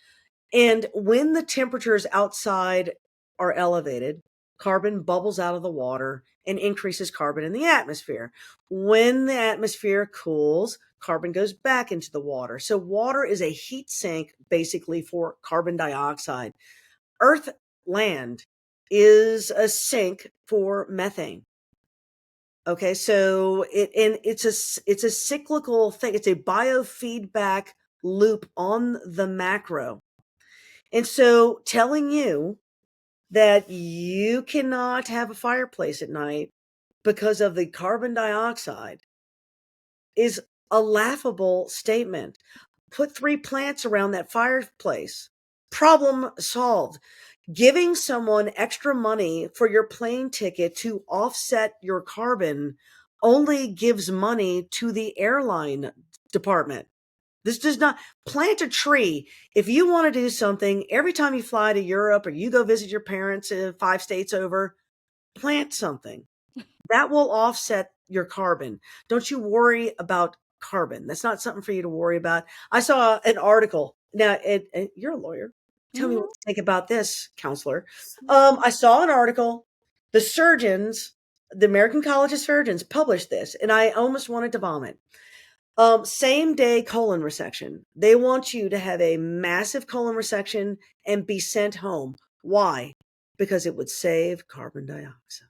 and when the temperatures outside are elevated, carbon bubbles out of the water and increases carbon in the atmosphere. When the atmosphere cools, carbon goes back into the water. So, water is a heat sink basically for carbon dioxide. Earth, land is a sink for methane. Okay, so it's a cyclical thing. It's a biofeedback loop on the macro. And so telling you that you cannot have a fireplace at night because of the carbon dioxide is a laughable statement. Put 3 plants around that fireplace. Problem solved. Giving someone extra money for your plane ticket to offset your carbon only gives money to the airline department. This does not plant a tree. If you want to do something, every time you fly to Europe or you go visit your parents 5 states over, plant something. That will offset your carbon. Don't you worry about carbon. That's not something for you to worry about. I saw an article. Now, you're a lawyer. Tell me what Mhm. to think about this, counselor. Mhm. I saw an article. The surgeons, the American College of Surgeons published this, and I almost wanted to vomit. Same day colon resection. They want you to have a massive colon resection and be sent home. Why? Because it would save carbon dioxide.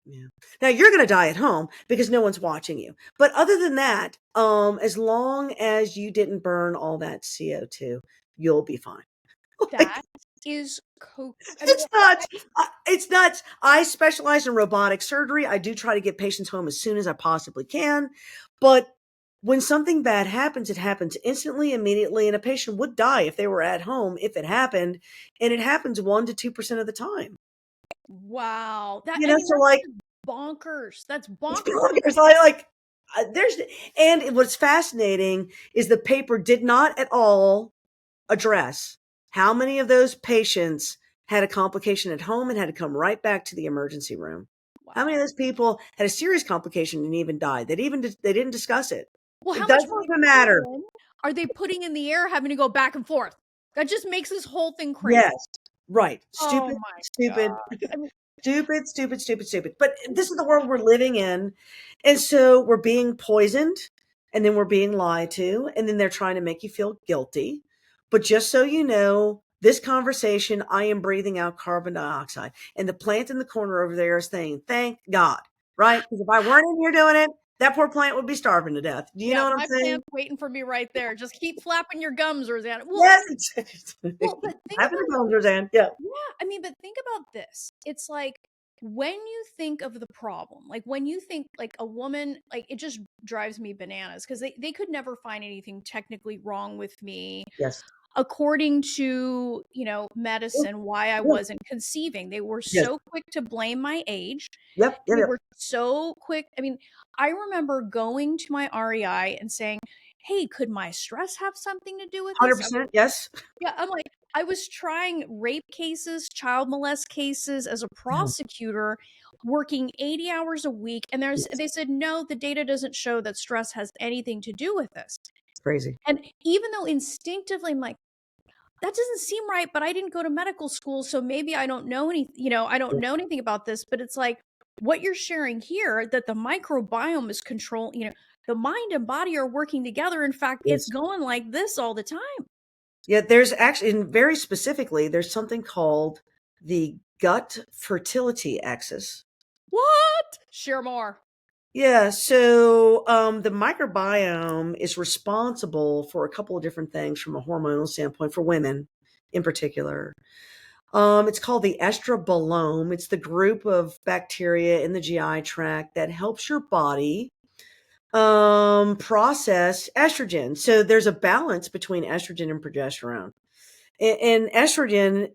Yeah. Now you're going to die at home because no one's watching you. But other than that, as long as you didn't burn all that CO2, you'll be fine. Like, That is I mean, it's nuts. It's nuts. I specialize in robotic surgery. I do try to get patients home as soon as I possibly can. But when something bad happens, it happens instantly, immediately, and a patient would die if they were at home if it happened. And it happens 1 to 2% of the time. wow. That You I know, mean, so like, that's bonkers. That's it's bonkers. bonkers. I like, there's, and what's fascinating is the paper did not at all address how many of those patients had a complication at home and had to come right back to the emergency room. How many Wow. of those people had a serious complication and even died? They didn't discuss it. Well, It how much doesn't more even matter. carbon are they putting in the air having to go back and forth? That just makes this whole thing crazy. Yes, right. Oh Stupid, my stupid, god. I mean, stupid, stupid, stupid, stupid. But this is the world we're living in. And so we're being poisoned and then we're being lied to. And then they're trying to make you feel guilty. But just so you know, this conversation, I am breathing out carbon dioxide. And the plant in the corner over there is saying, thank God, right? Because if I weren't in here doing it, that poor plant would be starving to death. Do you know yeah, what I'm my saying? plant's waiting for me right there. Just keep flapping your gums, Rosanna. Yes. But think Happen to about bones, Roseanne. Yeah. yeah, I mean, but think about this. It's like when you think of the problem, like when you think like a woman, like it just drives me bananas because they could never find anything technically wrong with me Yes. according to, Yeah. medicine, why I Yeah. wasn't conceiving. They were Yes. so quick to blame my age. Yep. Yep. They Yep. were so quick. I mean, I remember going to my REI and saying, "Hey, could my stress have something to do with this?" 100%. Yes. Yeah, I'm like, I was trying rape cases, child molest cases as a prosecutor, working 80 hours a week, and Yes. they said, "No, the data doesn't show that stress has anything to do with this." It's crazy. And even though instinctively I'm like, that doesn't seem right, but I didn't go to medical school, so maybe I don't know I don't Yeah. know anything about this, but it's like what you're sharing here that the microbiome is the mind and body are working together. In fact, it's Yes. going like this all the time. Yeah, there's actually, and very specifically, there's something called the gut fertility axis. What? Share more. Yeah, so the microbiome is responsible for a couple of different things from a hormonal standpoint for women in particular. It's called the estrobolome. It's the group of bacteria in the GI tract that helps your body process estrogen. So there's a balance between estrogen and progesterone. And estrogen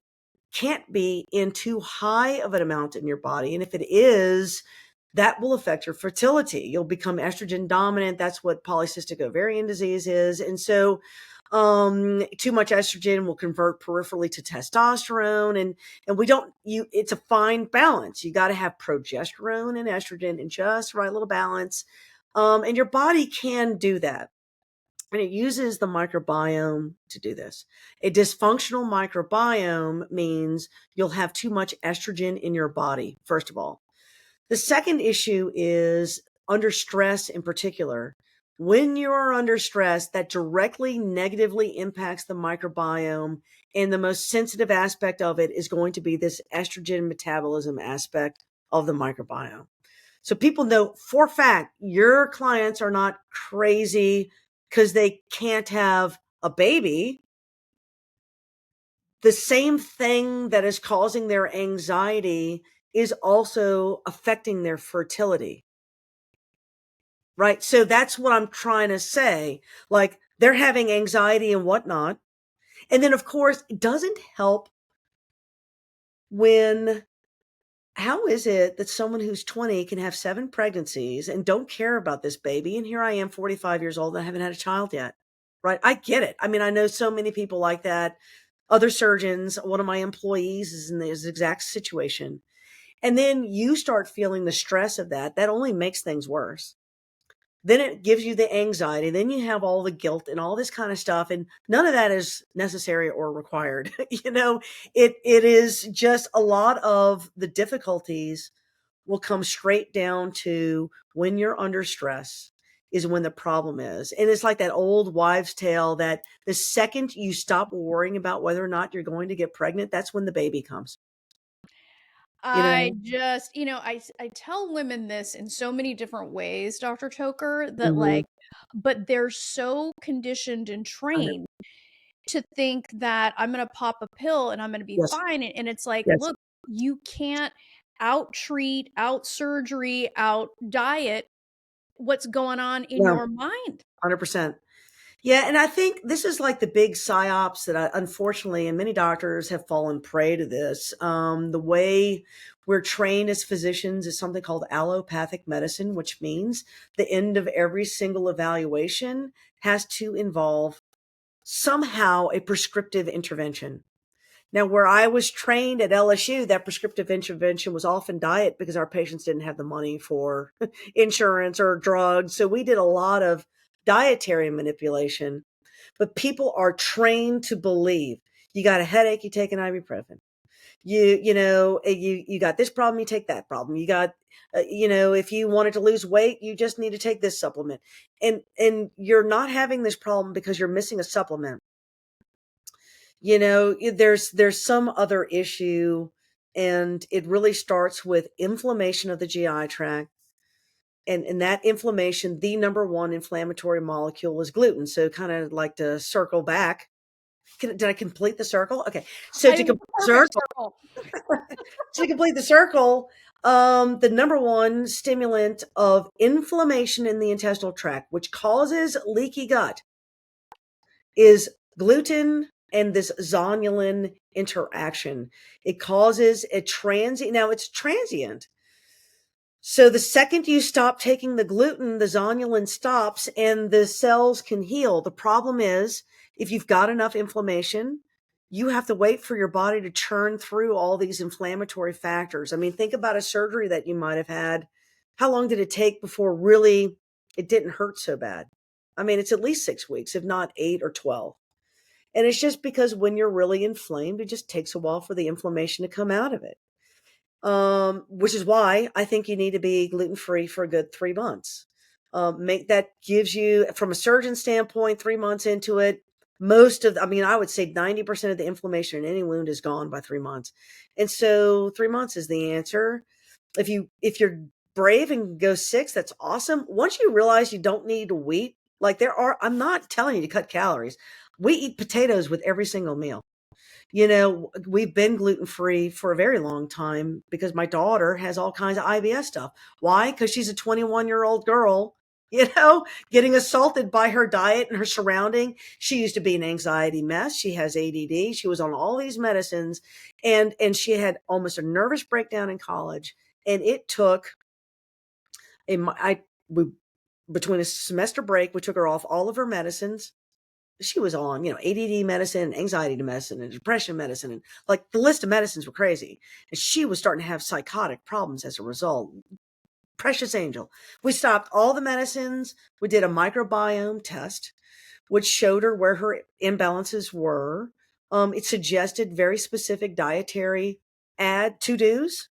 can't be in too high of an amount in your body. And if it is, that will affect your fertility. You'll become estrogen dominant. That's what polycystic ovarian disease is. And so, too much estrogen will convert peripherally to testosterone. And we don't, it's a fine balance. You got to have progesterone and estrogen in just right little balance. And your body can do that. And it uses the microbiome to do this. A dysfunctional microbiome means you'll have too much estrogen in your body, first of all. The second issue is under stress in particular. When you're under stress, that directly negatively impacts the microbiome. And the most sensitive aspect of it is going to be this estrogen metabolism aspect of the microbiome. So people know for a fact your clients are not crazy because they can't have a baby. The same thing that is causing their anxiety is also affecting their fertility. Right. So that's what I'm trying to say. Like they're having anxiety and whatnot. And then, of course, it doesn't help when how is it that someone who's 20 can have 7 pregnancies and don't care about this baby? And here I am, 45 years old, and I haven't had a child yet. Right. I get it. I mean, I know so many people like that. Other surgeons, one of my employees is in this exact situation. And then you start feeling the stress of that. That only makes things worse. Then it gives you the anxiety. Then you have all the guilt and all this kind of stuff. And none of that is necessary or required. It is just a lot of the difficulties will come straight down to when you're under stress is when the problem is. And it's like that old wives' tale that the second you stop worrying about whether or not you're going to get pregnant, that's when the baby comes. You I know? just, I tell women this in so many different ways, Dr. Toker, that Mhm. but they're so conditioned and trained to think that I'm going to pop a pill and I'm going to be Yes. fine. And it's like, Yes. look, you can't out treat, out surgery, out diet what's going on in Yeah. your mind. 100%. Yeah, and I think this is like the big psyops that unfortunately, and many doctors have fallen prey to this. The way we're trained as physicians is something called allopathic medicine, which means the end of every single evaluation has to involve somehow a prescriptive intervention. Now, where I was trained at LSU, that prescriptive intervention was often diet because our patients didn't have the money for insurance or drugs. So we did a lot of dietary manipulation. But people are trained to believe you got a headache, you take an ibuprofen. You got this problem, you take that problem. You got, if you wanted to lose weight, you just need to take this supplement. And you're not having this problem because you're missing a supplement. There's some other issue, and it really starts with inflammation of the GI tract. And that inflammation, the number one inflammatory molecule is gluten. So kind of like to circle back. Did I complete the circle? Okay. So I to complete the perfect circle, circle. the number one stimulant of inflammation in the intestinal tract, which causes leaky gut, is gluten and this zonulin interaction. It causes a transient. Now it's transient. So the second you stop taking the gluten, the zonulin stops and the cells can heal. The problem is if you've got enough inflammation, you have to wait for your body to churn through all these inflammatory factors. I mean, think about a surgery that you might have had. How long did it take before really it didn't hurt so bad? I mean, it's at least 6 weeks, if not 8 or 12. And it's just because when you're really inflamed, it just takes a while for the inflammation to come out of it. Which is why I think you need to be gluten free for a good 3 months. Make that gives you, from a surgeon standpoint, 3 months into it, I mean, I would say 90% of the inflammation in any wound is gone by 3 months. And so 3 months is the answer. If you're brave and go 6, that's awesome. Once you realize you don't need wheat, like I'm not telling you to cut calories. We eat potatoes with every single meal. We've been gluten free for a very long time because my daughter has all kinds of IBS stuff. Why? Because she's a 21-year-old girl, getting assaulted by her diet and her surrounding. She used to be an anxiety mess. She has ADD. She was on all these medicines, and she had almost a nervous breakdown in college. And it took we between a semester break, we took her off all of her medicines. She was on, ADD medicine, anxiety medicine, and depression medicine. And like the list of medicines were crazy. And she was starting to have psychotic problems as a result. Precious angel. We stopped all the medicines. We did a microbiome test, which showed her where her imbalances were. It suggested very specific dietary add to dos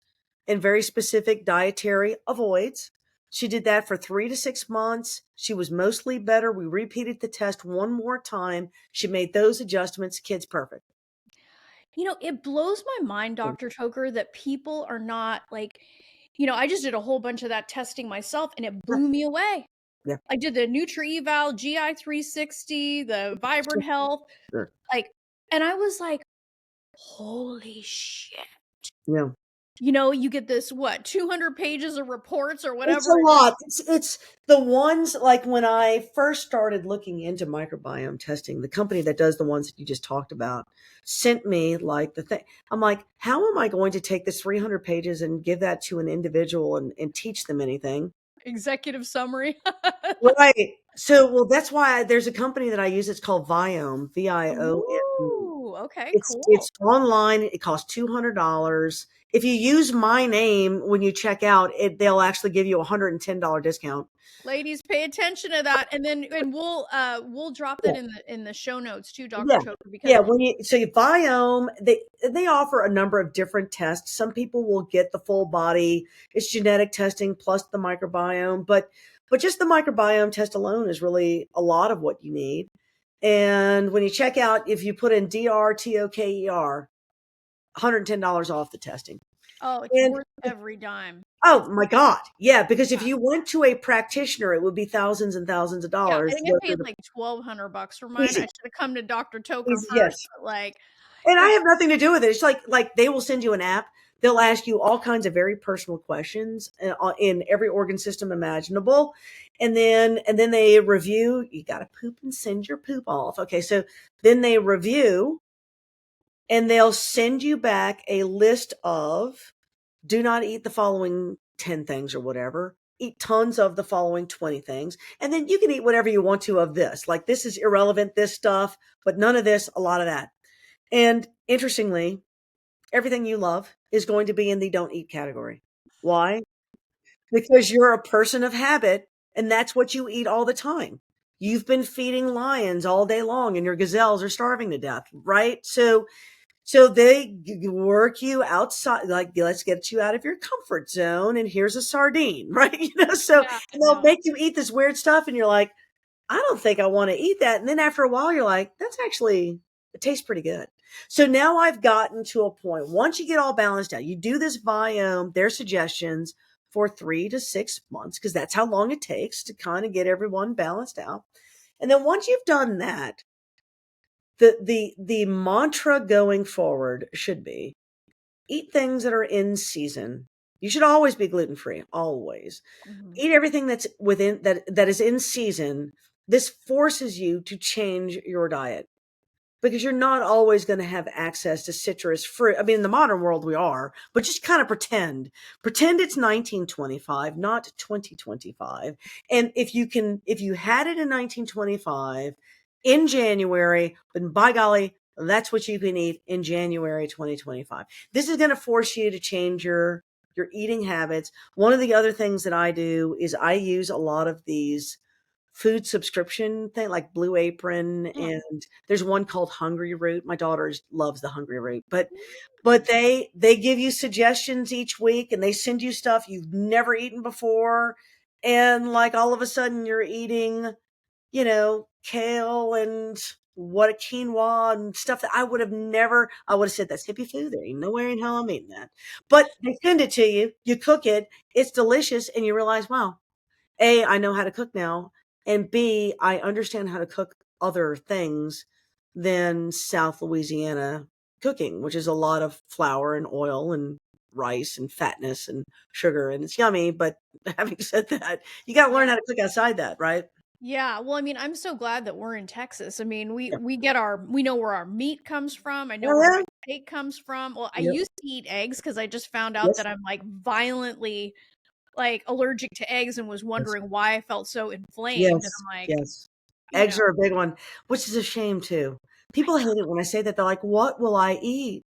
and very specific dietary avoids. She did that for 3 to 6 months. She was mostly better. We repeated the test one more time. She made those adjustments. Kid's perfect. It blows my mind, Yeah. Dr. Toker, that people are not like, I just did a whole bunch of that testing myself and it Yeah. blew me away. Yeah. I did the Nutri-Eval, GI 360, the Vibrant Health, Sure. like, and I was like, holy shit. Yeah. You get this, what, 200 pages of reports or It's whatever a it is. lot. It's the ones like when I first started looking into microbiome testing, the company that does the ones that you just talked about sent me like the thing. I'm like, how am I going to take this 300 pages and give that to an individual and teach them anything? Executive summary. Right. So, well, that's why there's a company that I use. It's called Viome, Viome. Ooh, okay, It's cool. online. It costs $200. If you use my name when you check out, they'll actually give you a $110 discount. Ladies, pay attention to that, and we'll drop that Yeah. in the show notes too, Dr. Yeah. Toker, because Yeah. You Viome, they offer a number of different tests. Some people will get the full body. It's genetic testing plus the microbiome, but just the microbiome test alone is really a lot of what you need. And when you check out, if you put in DRTOKER, $110 off the testing. oh, it's And worth every dime. oh It's my God. Yeah. Because if yeah. you went to a practitioner, it would be thousands and thousands of Yeah, I dollars to think I go through paid the like 1,200 bucks for mine. I easy, should have come to Dr. Toker easy. first, Yes. but like And I it's have nothing to do with it. It's like they will send you an app. They'll ask you all kinds of very personal questions in every organ system imaginable. And then they review, you got to poop and send your poop off. Okay. So then they review and they'll send you back a list of do not eat the following 10 things or whatever. Eat tons of the following 20 things. And then you can eat whatever you want to of this. Like this is irrelevant, this stuff, but none of this, a lot of that. And interestingly, everything you love is going to be in the don't eat category. Why? Because you're a person of habit and that's what you eat all the time. You've been feeding lions all day long and your gazelles are starving to death, right? So they work you outside, like let's get you out of your comfort zone. And here's a sardine, right? So yeah, I and they'll know. make you eat this weird stuff, and you're like, I don't think I want to eat that. And then after a while, you're like, it tastes pretty good. So now I've gotten to a point. Once you get all balanced out, you do this biome, their suggestions for 3 to 6 months, because that's how long it takes to kind of get everyone balanced out. And then once you've done that, the mantra going forward should be eat things that are in season. You should always be gluten free, always. Mhm. Eat everything that is in season. This forces you to change your diet because you're not always going to have access to citrus fruit. I mean, in the modern world we are, but just kind of pretend it's 1925, not 2025. And if you had it in 1925 in January, then by golly, that's what you can eat in January 2025. This is going to force you to change your eating habits. One of the other things that I do is I use a lot of these food subscription thing like Blue Apron, Mm. and there's one called Hungry Root. My daughter loves the Hungry Root, but Mm. they give you suggestions each week and they send you stuff you've never eaten before, and like all of a sudden you're eating, kale and what a quinoa and stuff that I would have said that's hippie food. There ain't no way in hell I'm eating that. But they send it to you, you cook it, it's delicious, and you realize, wow, A, I know how to cook now, and B, I understand how to cook other things than South Louisiana cooking, which is a lot of flour and oil and rice and fatness and sugar, and it's yummy, but having said that, you gotta learn Yeah. how to cook outside that, right? Yeah, well, I mean, I'm so glad that we're in Texas. I mean, we Yeah. we get our we know where our meat comes from. I know Oh, where yeah? my steak comes from. Well, I Yep. used to eat eggs because I just found out Yes, that I'm like violently like allergic to eggs and was yes, wondering why I felt so inflamed. And yes, I'm like, yes. you Eggs know, are a big one, which is a shame too. People hate it when I say that. They're like, "What will I eat?"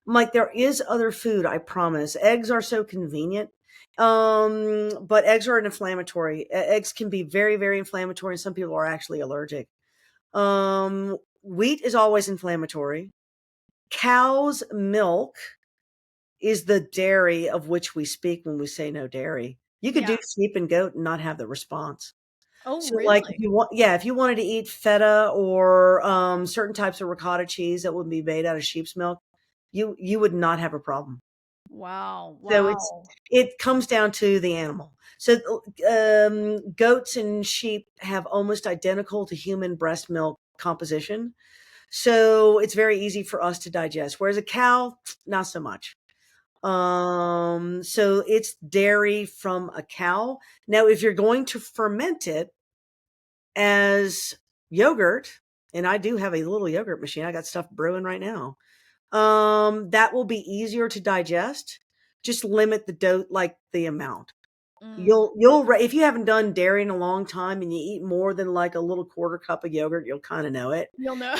I'm like, there is other food, I promise. Eggs are so convenient. But eggs are an inflammatory. Eggs can be very, very inflammatory, and some people are actually allergic. Wheat is always inflammatory. Cow's milk is the dairy of which we speak when we say no dairy. You could do yeah. sheep and goat and not have the response. Oh, So, like, if really? you want, yeah, if you wanted to eat feta or certain types of ricotta cheese that would be made out of sheep's milk, you would not have a problem. Wow. So Wow. it comes down to the animal. So goats and sheep have almost identical to human breast milk composition. So it's very easy for us to digest. Whereas a cow, not so much. So it's dairy from a cow. Now, if you're going to ferment it as yogurt, and I do have a little yogurt machine, I got stuff brewing right now. That will be easier to digest. Just limit the like the amount. Mm, If you haven't done dairy in a long time and you eat more than like a little quarter cup of yogurt, you'll kind of know it. you'll know.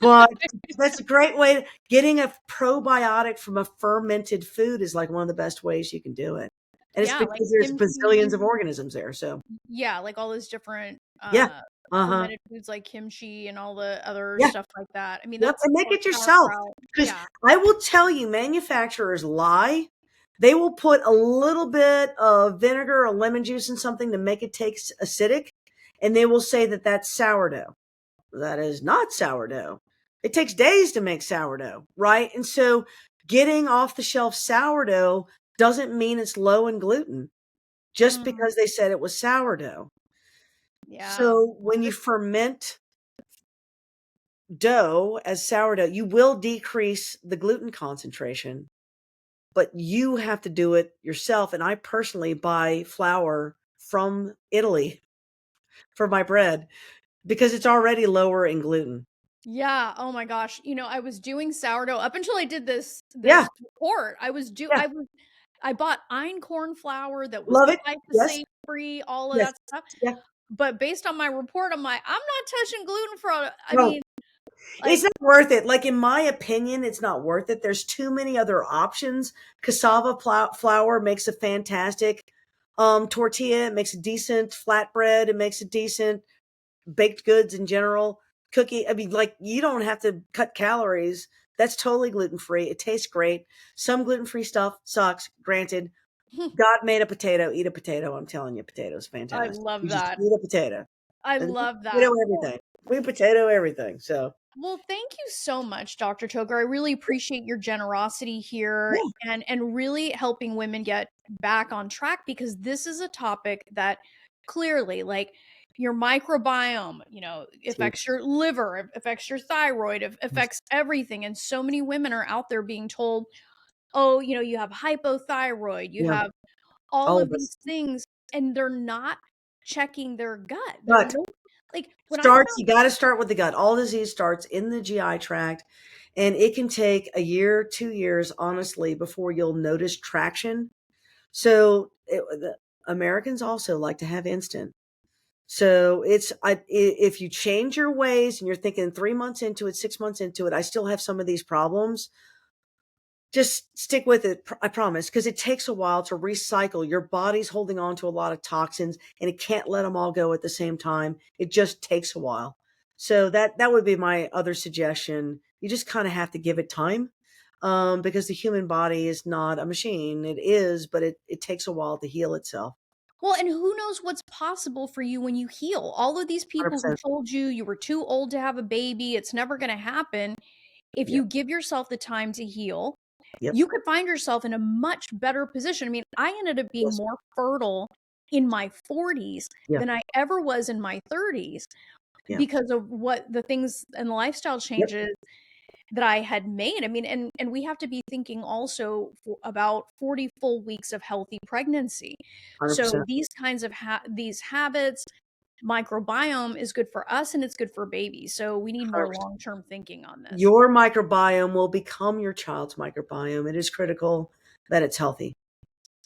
But that's a great way. Getting a probiotic from a fermented food is like one of the best ways you can do it. And it's Yeah, like because there's bazillions kimchi. of organisms there. So Yeah, like all those different yeah. Uh-huh. fermented foods like kimchi and all the other Yeah. stuff like that. I mean, Yep, that's and make or it yourself. sauerkraut. Because Yeah. I will tell you, manufacturers lie. They will put a little bit of vinegar or lemon juice in something to make it taste acidic, and they will say that that's sourdough. That is not sourdough. It takes days to make sourdough, right? And so getting off the shelf sourdough doesn't mean it's low in gluten just Mm, because they said it was sourdough. yeah. So when you ferment dough as sourdough, you will decrease the gluten concentration, but you have to do it yourself. And I personally buy flour from Italy for my bread because it's already lower in gluten. Yeah, oh my gosh. You know, I was doing sourdough up until I did Yeah, this report. yeah, I bought einkorn flour that was love it. Yes, glyphosate free, all of yes, that stuff. yeah. But based on my report, I'm like, I'm not touching gluten for I No, mean, it's like, not worth it. Like in my opinion, it's not worth it. There's too many other options. Cassava flour makes a fantastic tortilla. It makes a decent flatbread. It makes a decent baked goods in general. Cookie. I mean, like you don't have to cut calories. That's totally gluten free. It tastes great. Some gluten free stuff sucks. Granted, God made a potato. Eat a potato. I'm telling you, potatoes I fantastic. love You just that. eat a potato. I And love potato that. everything. We potato everything. So Well, thank you so much, Dr. Toker. I really appreciate your generosity here yeah, and really helping women get back on track because this is a topic that clearly like your microbiome, you know, it's huge. affects your liver, affects your thyroid, affects everything. And so many women are out there being told, "Oh, you know, you have hypothyroid, you Yeah, have all all of of these us. things," and they're not checking their gut. They're Gut no like when I starts, found you got to start with the gut. All disease starts in the GI tract, and it can take a year, 2 years, honestly, before you'll notice traction. So the Americans also like to have instant. So if you change your ways and you're thinking 3 months into it, 6 months into it, I still have some of these problems. Just stick with it, I promise, because it takes a while to recycle. Your body's holding on to a lot of toxins and it can't let them all go at the same time. It just takes a while. So that would be my other suggestion. You just kind of have to give it time. Because the human body is not a machine. It is, but it takes a while to heal itself. Well, and who knows what's possible for you when you heal? All of these people who 100%. told you you were too old to have a baby, it's never going to happen. If Yep. you give yourself the time to heal, Yep. you could find yourself in a much better position. I mean, I ended up being Yes. more fertile in my 40s Yeah. than I ever was in my 30s Yeah. because of what the things and the lifestyle Yep. changes that I had made. I mean, and we have to be thinking also about 40 full weeks of healthy pregnancy. So 100%. these kinds of these habits, microbiome is good for us and it's good for babies. So we need more 100%. long-term thinking on this. Your microbiome will become your child's microbiome. It is critical that it's healthy.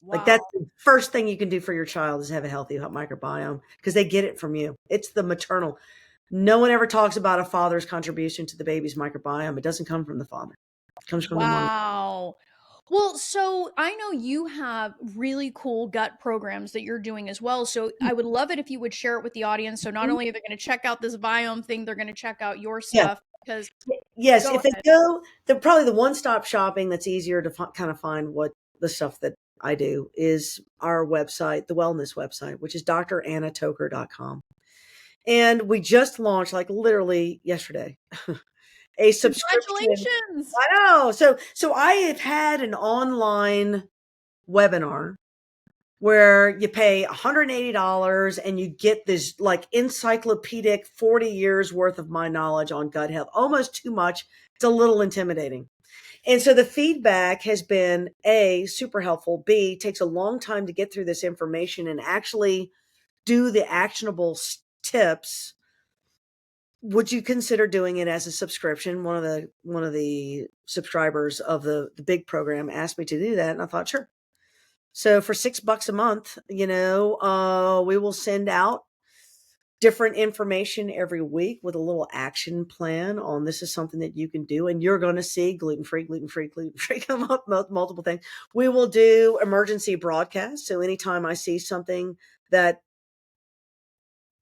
Like Wow. that's the first thing you can do for your child is have a healthy microbiome because they get it from you. It's the maternal. No one ever talks about a father's contribution to the baby's microbiome. It doesn't come from the father. It comes from the mom. Wow. Well, so I know you have really cool gut programs that you're doing as well. So I would love it if you would share it with the audience. So not only are they going to check out this biome thing, they're going to check out your Yeah. stuff because Yes, go if they ahead. go, they're probably the one-stop shopping that's easier to kind of find what the stuff that I do is our website, the wellness website, which is drannatoker.com. And we just launched, like literally yesterday, a subscription. Congratulations. I know. So I have had an online webinar where you pay $180 and you get this like encyclopedic 40 years worth of my knowledge on gut health. Almost too much. It's a little intimidating. And so the feedback has been A, super helpful. B, takes a long time to get through this information and actually do the actionable tips. Would you consider doing it as a subscription? One of the subscribers of the big program asked me to do that, and I thought, sure. So for $6 a month, we will send out different information every week with a little action plan on this is something that you can do. And you're going to see gluten free come up, multiple things. We will do emergency broadcasts. So anytime I see something that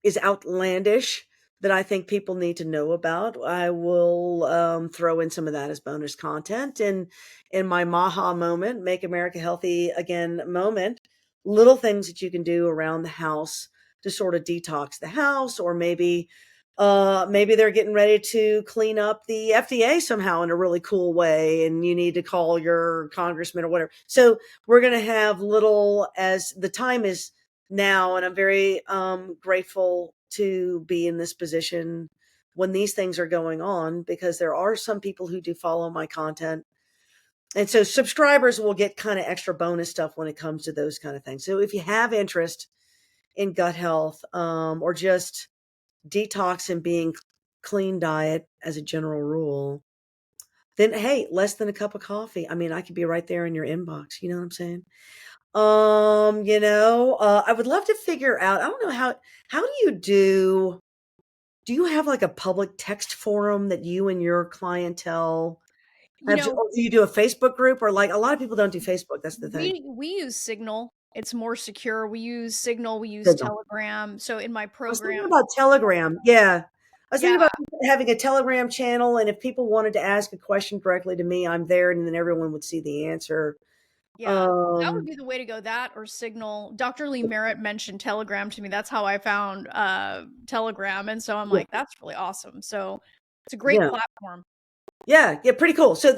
is outlandish that I think people need to know about, I will throw in some of that as bonus content. And in my Maha moment, Make America Healthy Again moment, little things that you can do around the house to sort of detox the house, or maybe they're getting ready to clean up the FDA somehow in a really cool way, and you need to call your congressman or whatever. So we're going to have little as the time is now, and I'm very grateful to be in this position when these things are going on, because there are some people who do follow my content, and so subscribers will get kind of extra bonus stuff when it comes to those kind of things. So if you have interest in gut health, or just detox and being clean diet as a general rule, then hey, less than a cup of coffee, I mean, I could be right there in your inbox, you know what I'm saying? I would love to figure out, I don't know how do you have like a public text forum that you and your clientele You have, know, or do you do a Facebook group? Or like a lot of people don't do Facebook. That's the thing. we use Signal. It's more secure. We use Signal, we use Signal. Telegram. So in my I was thinking program, about Telegram. Yeah. I was thinking yeah, about having a Telegram channel, and if people wanted to ask a question directly to me, I'm there, and then everyone would see the answer. yeah, that would Um, be the way to go. That or Signal. Dr. Lee Merritt mentioned Telegram to me. That's how I found Telegram, and so I'm yeah, like, that's really awesome. So it's a great yeah. platform. Yeah, pretty cool. So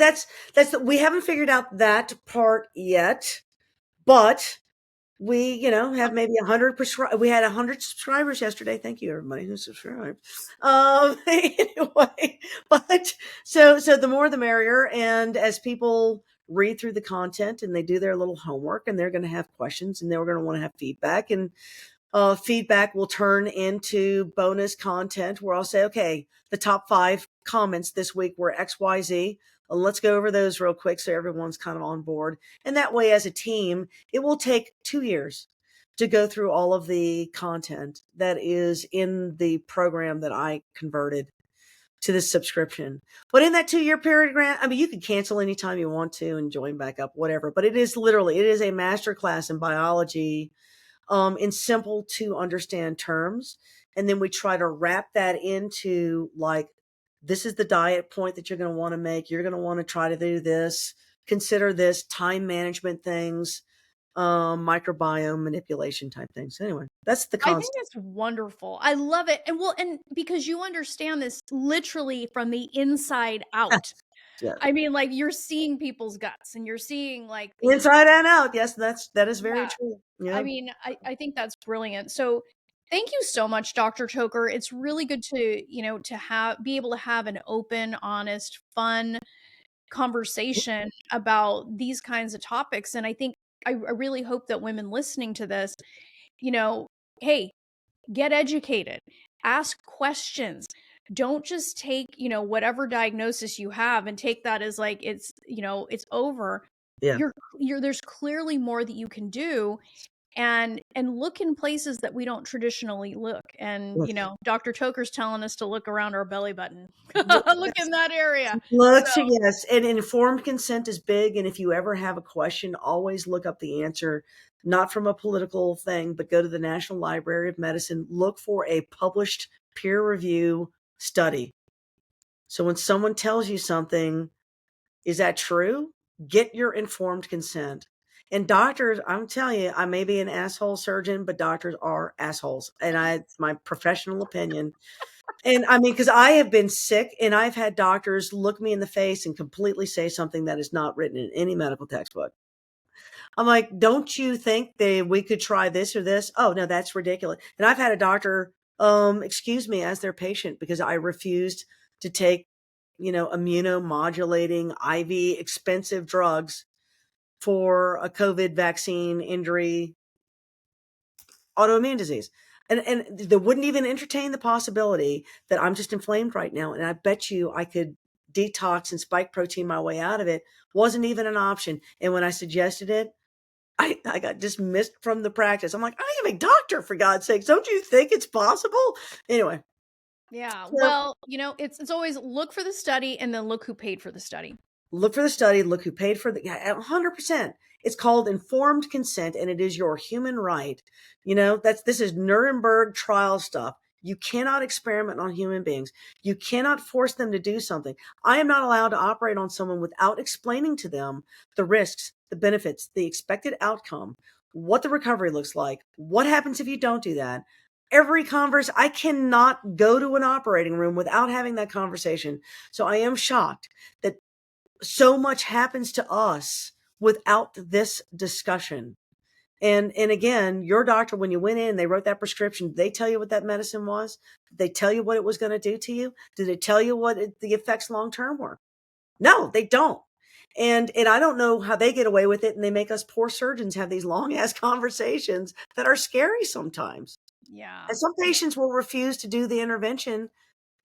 we haven't figured out that part yet, but we, have maybe 100 we had 100 subscribers yesterday. Thank you, everybody who subscribed. Anyway, but so the more the merrier. And as people read through the content and they do their little homework, and they're going to have questions, and they're going to want to have feedback, and feedback will turn into bonus content where I'll say, okay, the top 5 comments this week were XYZ. Let's go over those real quick so everyone's kind of on board. And that way, as a team, it will take 2 years to go through all of the content that is in the program that I converted to this subscription. But in that 2-year period, Grant, I mean, you can cancel anytime you want to and join back up, whatever. But it is a masterclass in biology, in simple to understand terms. And then we try to wrap that into like, this is the diet point that you're going to want to make. You're going to want to try to do this, consider this, time management things. microbiome manipulation type things. Anyway, that's the I think concept. that's wonderful. I love it. And well, and because you understand this literally from the inside out. Yeah. I mean, like you're seeing people's guts and you're seeing like the Inside and out. Yes, that is very yeah. true. I Yeah. mean, I think that's brilliant. So thank you so much, Dr. Toker. It's really good to, to have be able to have an open, honest, fun conversation about these kinds of topics. And I think I really hope that women listening to this, you know, hey, get educated, ask questions. Don't just take, whatever diagnosis you have and take that as like it's over. Yeah. You're there's clearly more that you can do and look in places that we don't traditionally look. And, Yes. Dr. Toker's telling us to look around our belly button. Look Yes. in that area. Look, So, so yes, and informed consent is big. And if you ever have a question, always look up the answer, not from a political thing, but go to the National Library of Medicine. Look for a published peer review study. So when someone tells you something, is that true? Get your informed consent. And doctors, I'm telling you, I may be an asshole surgeon, but doctors are assholes. And it's my professional opinion. And I mean, because I have been sick and I've had doctors look me in the face and completely say something that is not written in any medical textbook. I'm like, don't you think we could try this or this? Oh no, that's ridiculous. And I've had a doctor excuse me as their patient because I refused to take, immunomodulating IV expensive drugs for a COVID vaccine injury, autoimmune disease. And they wouldn't even entertain the possibility that I'm just inflamed right now. And I bet you I could detox and spike protein my way out of it. Wasn't even an option. And when I suggested it, I got dismissed from the practice. I'm like, I am a doctor, for God's sakes. Don't you think it's possible? Anyway, yeah. so Well, it's always look for the study and then look who paid for the study. look for the study, look who paid for the, yeah, 100%. It's called informed consent and it is your human right. This is Nuremberg trial stuff. You cannot experiment on human beings. You cannot force them to do something. I am not allowed to operate on someone without explaining to them the risks, the benefits, the expected outcome, what the recovery looks like, what happens if you don't do that. Every converse, I cannot go to an operating room without having that conversation. So I am shocked that so much happens to us without this discussion. And again, your doctor, when you went in, they wrote that prescription. Did they tell you what that medicine was? Did they tell you what it was going to do to you? Did they tell you what the effects long term were? No, they don't. And I don't know how they get away with it. And they make us poor surgeons have these long ass conversations that are scary sometimes. Yeah. And some patients will refuse to do the intervention.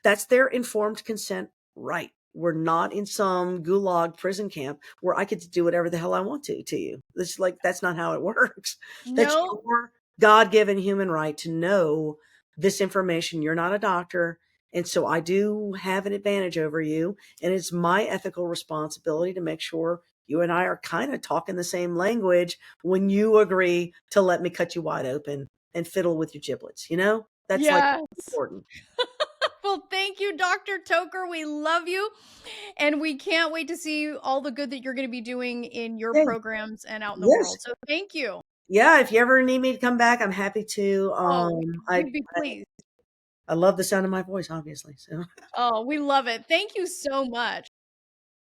That's their informed consent right. We're not in some gulag prison camp where I get to do whatever the hell I want to you. It's like, that's not how it works. That's No. your God given human right to know this information. You're not a doctor. And so I do have an advantage over you. And it's my ethical responsibility to make sure you and I are kind of talking the same language when you agree to let me cut you wide open and fiddle with your giblets. That's like Yes. important. Well, thank you, Dr. Toker. We love you. And we can't wait to see all the good that you're going to be doing in your Hey, programs and out in the yes. world. So thank you. Yeah, if you ever need me to come back, I'm happy to. Oh, I we'd be pleased. I love the sound of my voice, obviously. So Oh, we love it. Thank you so much.